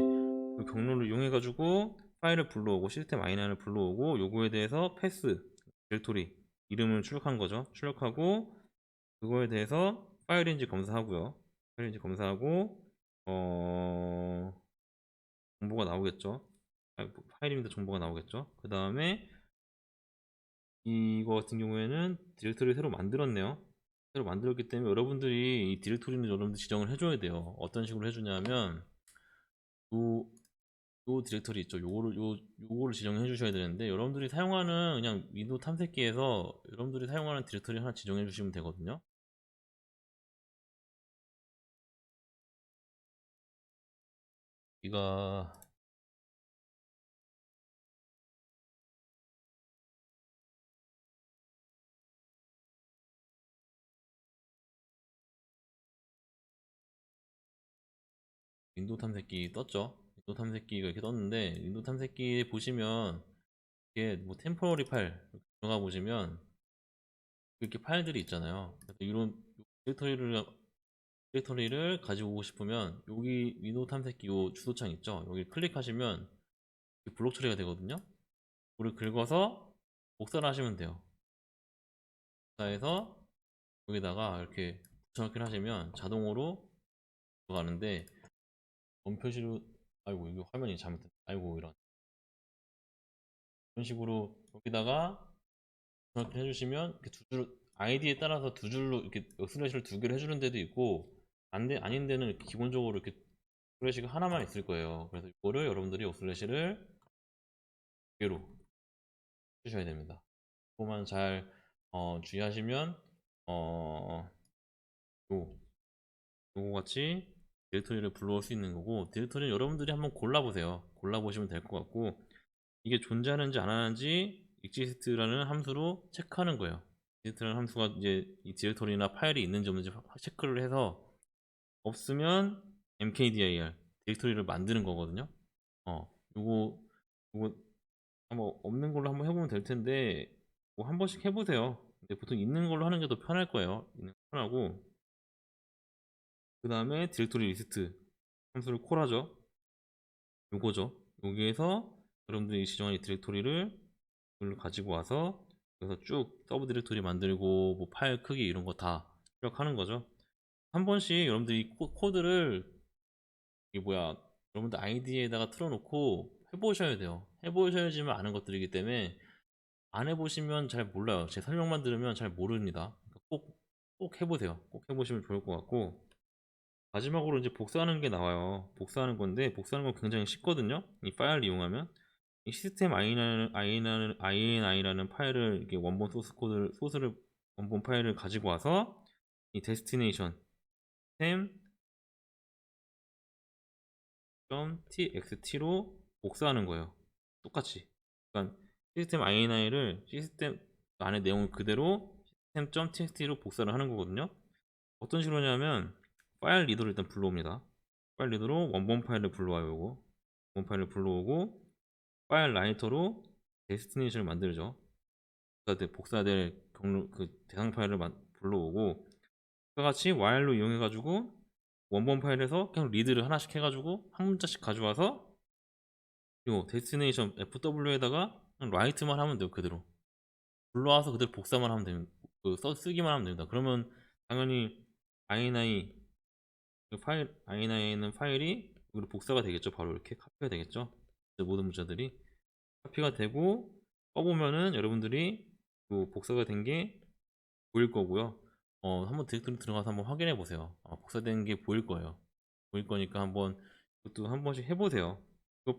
그 경로를 이용해 가지고 파일을 불러오고 시스템 INI를 불러오고 요거에 대해서 패스 딜토리 이름을 출력한 거죠. 출력하고 그거에 대해서 파일인지 검사하고요. 파일인지 검사하고 정보가 나오겠죠. 파일입니다. 정보가 나오겠죠. 그 다음에 이거 같은 경우에는 디렉토리를 새로 만들었네요. 새로 만들었기 때문에 여러분들이 이 디렉토리는 여러분들 지정을 해줘야 돼요. 어떤 식으로 해주냐면 요, 요 디렉토리 있죠. 요거를 지정해 주셔야 되는데 여러분들이 사용하는 그냥 윈도우 탐색기에서 여러분들이 사용하는 디렉토리 하나 지정해 주시면 되거든요. 이가 윈도우 탐색기 떴죠. 윈도우 탐색기가 이렇게 떴는데 윈도우 탐색기 보시면 이게 뭐 템포러리 파일 들어가 보시면 이렇게 파일들이 있잖아요. 그래서 이런 디렉토리를 가지고 오고 싶으면 여기 윈도우 탐색기 요 주소창 있죠. 여기 클릭하시면 블록 처리가 되거든요. 이거를 긁어서 복사를 하시면 돼요. 복사해서 여기다가 이렇게 붙여넣기를 하시면 자동으로 들어가는데 원표시로 아이고 이거 화면이 잘못됐 아이고 이런 식으로 여기다가 붙여넣기 해주시면 이렇게 두 줄 아이디에 따라서 두 줄로 이렇게 슬래시를 두 개를 해주는 데도 있고 아닌 데는 이렇게 기본적으로 이렇게 슬래시가 하나만 있을 거예요. 그래서 이거를 여러분들이 슬래시를 두 개로 해주셔야 됩니다. 그거만 잘 주의하시면 어, 요, 요거 같이 디렉토리를 불러올 수 있는 거고 디렉토리는 여러분들이 한번 골라보세요. 골라보시면 될 것 같고 이게 존재하는지 안 하는지 exist라는 함수로 체크하는 거예요. exist라는 함수가 이제 이 디렉토리나 파일이 있는지 없는지 체크를 해서 없으면 mkdir 디렉토리를 만드는 거거든요. 요거 한번 없는 걸로 한번 해보면 될 텐데 뭐 한 번씩 해보세요. 근데 보통 있는 걸로 하는 게 더 편할 거예요. 있는 게 편하고 그 다음에 디렉토리 리스트 함수를 콜하죠. 요거죠. 여기에서 여러분들이 지정한 이 디렉토리를 가지고 와서 여기서 쭉 서브 디렉토리 만들고 뭐 파일 크기 이런 거 다 출력하는 거죠. 한 번씩 여러분들이 코드를 이게 뭐야 여러분들 아이디에다가 틀어놓고 해보셔야 돼요. 해보셔야지만 아는 것들이기 때문에 안 해보시면 잘 몰라요. 제 설명만 들으면 잘 모릅니다. 그러니까 꼭 해보세요. 꼭 해보시면 좋을 것 같고 마지막으로 이제 복사하는 게 나와요. 복사하는 건데 복사하는 건 굉장히 쉽거든요. 이 파일을 이용하면 이 시스템 INI라는 파일을 이렇게 원본 소스를 원본 파일을 가지고 와서 이 데스티네이션 system.txt로 복사하는 거예요. 똑같이. 그러니까 시스템 INI를 시스템 안에 내용을 그대로 system.txt로 복사를 하는 거거든요. 어떤 식으로 하냐면 파일 리더를 일단 불러옵니다. 파일 리더로 원본 파일을 불러와요. 요거 원본 파일을 불러오고 파일 라이터로 데스티네이션을 만들죠. 복사될 경로 그 대상 파일을 불러오고 그와 같이 while로 이용해 가지고 원본 파일에서 그냥 리드를 하나씩 해가지고 한 문자씩 가져와서 요 데스티네이션 FW에다가 라이트만 하면 돼요. 그대로 불러와서 그대로 복사만 하면 됩니다. 쓰기만 하면 됩니다. 그러면 당연히 ini ini에는 파일이 여기로 복사가 되겠죠. 바로 이렇게 카피가 되겠죠. 모든 문자들이 카피가 되고 써보면은 여러분들이 복사가 된 게 보일 거고요. 한번 디렉토리 들어가서 한번 확인해 보세요. 복사된 게 보일 거예요. 보일 거니까 한번 그것도 한 번씩 해보세요.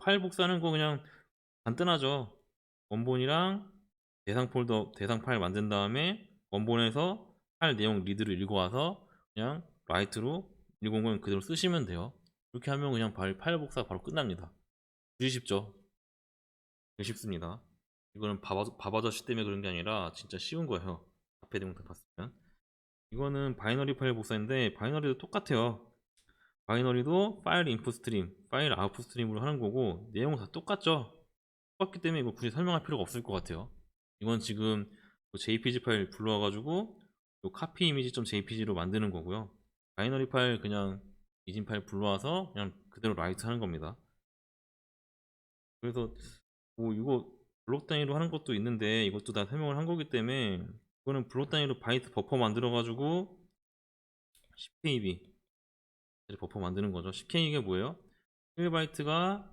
파일 복사하는 거 그냥 간단하죠. 원본이랑 대상 파일 만든 다음에 원본에서 파일 내용 리드를 읽어와서 그냥 라이트로 100은 그대로 쓰시면 돼요. 이렇게 하면 그냥 파일 복사 바로 끝납니다. 되게 쉽죠? 되게 쉽습니다. 이거는 바바저씨 때문에 그런 게 아니라 진짜 쉬운 거예요. 앞에 내용 다 봤으면. 이거는 바이너리 파일 복사인데 바이너리도 똑같아요. 바이너리도 파일 인풋 스트림, 파일 아웃풋 스트림으로 하는 거고 내용은 다 똑같죠? 똑같기 때문에 이거 굳이 설명할 필요가 없을 것 같아요. 이건 지금 JPG 파일 불러와가지고 카피 이미지.jpg로 만드는 거고요. 바이너리 파일 그냥 이진 파일 불러와서 그냥 그대로 라이트 하는 겁니다. 그래서 뭐 이거 블록 단위로 하는 것도 있는데 이것도 다 설명을 한 거기 때문에 이거는 블록 단위로 바이트 버퍼 만들어 가지고 10KB 버퍼 만드는 거죠. 10K가 뭐예요? 1바이트가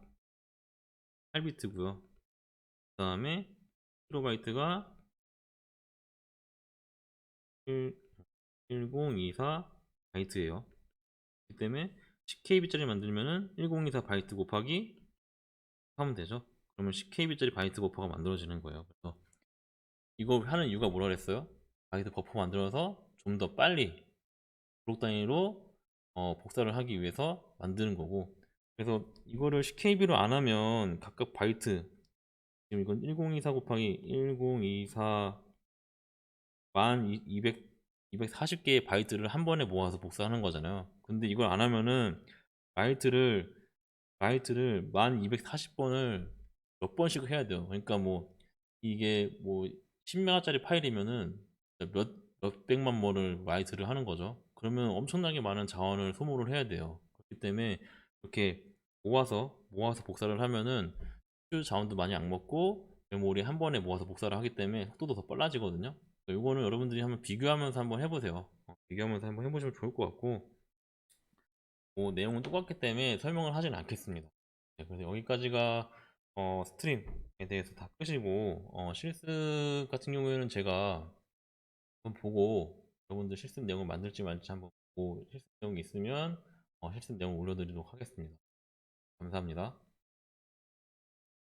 8비트고요. 그 다음에 1바이트가 1024 바이트예요. 그 때문에 10KB짜리 만들면은 1024 바이트 곱하기 하면 되죠. 그러면 10KB짜리 바이트 버퍼가 만들어지는 거예요. 그래서 이거 하는 이유가 뭐라 그랬어요? 바이트 버퍼 만들어서 좀 더 빨리 블록 단위로 복사를 하기 위해서 만드는 거고, 그래서 이거를 10KB로 안 하면 각각 바이트, 지금 이건 1024 곱하기 1024 240개의 바이트를 한 번에 모아서 복사하는 거잖아요. 근데 이걸 안 하면은 바이트를 바이트를 1240번을 몇 번씩 해야 돼요. 그러니까 뭐 이게 뭐 10메가짜리 파일이면은 몇백만 번을 바이트를 하는 거죠. 그러면 엄청나게 많은 자원을 소모를 해야 돼요. 그렇기 때문에 이렇게 모아서 복사를 하면은 CPU 자원도 많이 안 먹고 메모리 한 번에 모아서 복사를 하기 때문에 속도도 더 빨라지거든요. 이거는 여러분들이 한번 비교하면서 한번 해보세요. 비교하면서 한번 해보시면 좋을 것 같고, 뭐 내용은 똑같기 때문에 설명을 하진 않겠습니다. 네, 그래서 여기까지가 스트림에 대해서 다 끝이고, 실습 같은 경우에는 제가 한번 보고 여러분들 실습 내용을 만들지 말지 한번 보고 실습 내용이 있으면 실습 내용을 올려드리도록 하겠습니다. 감사합니다.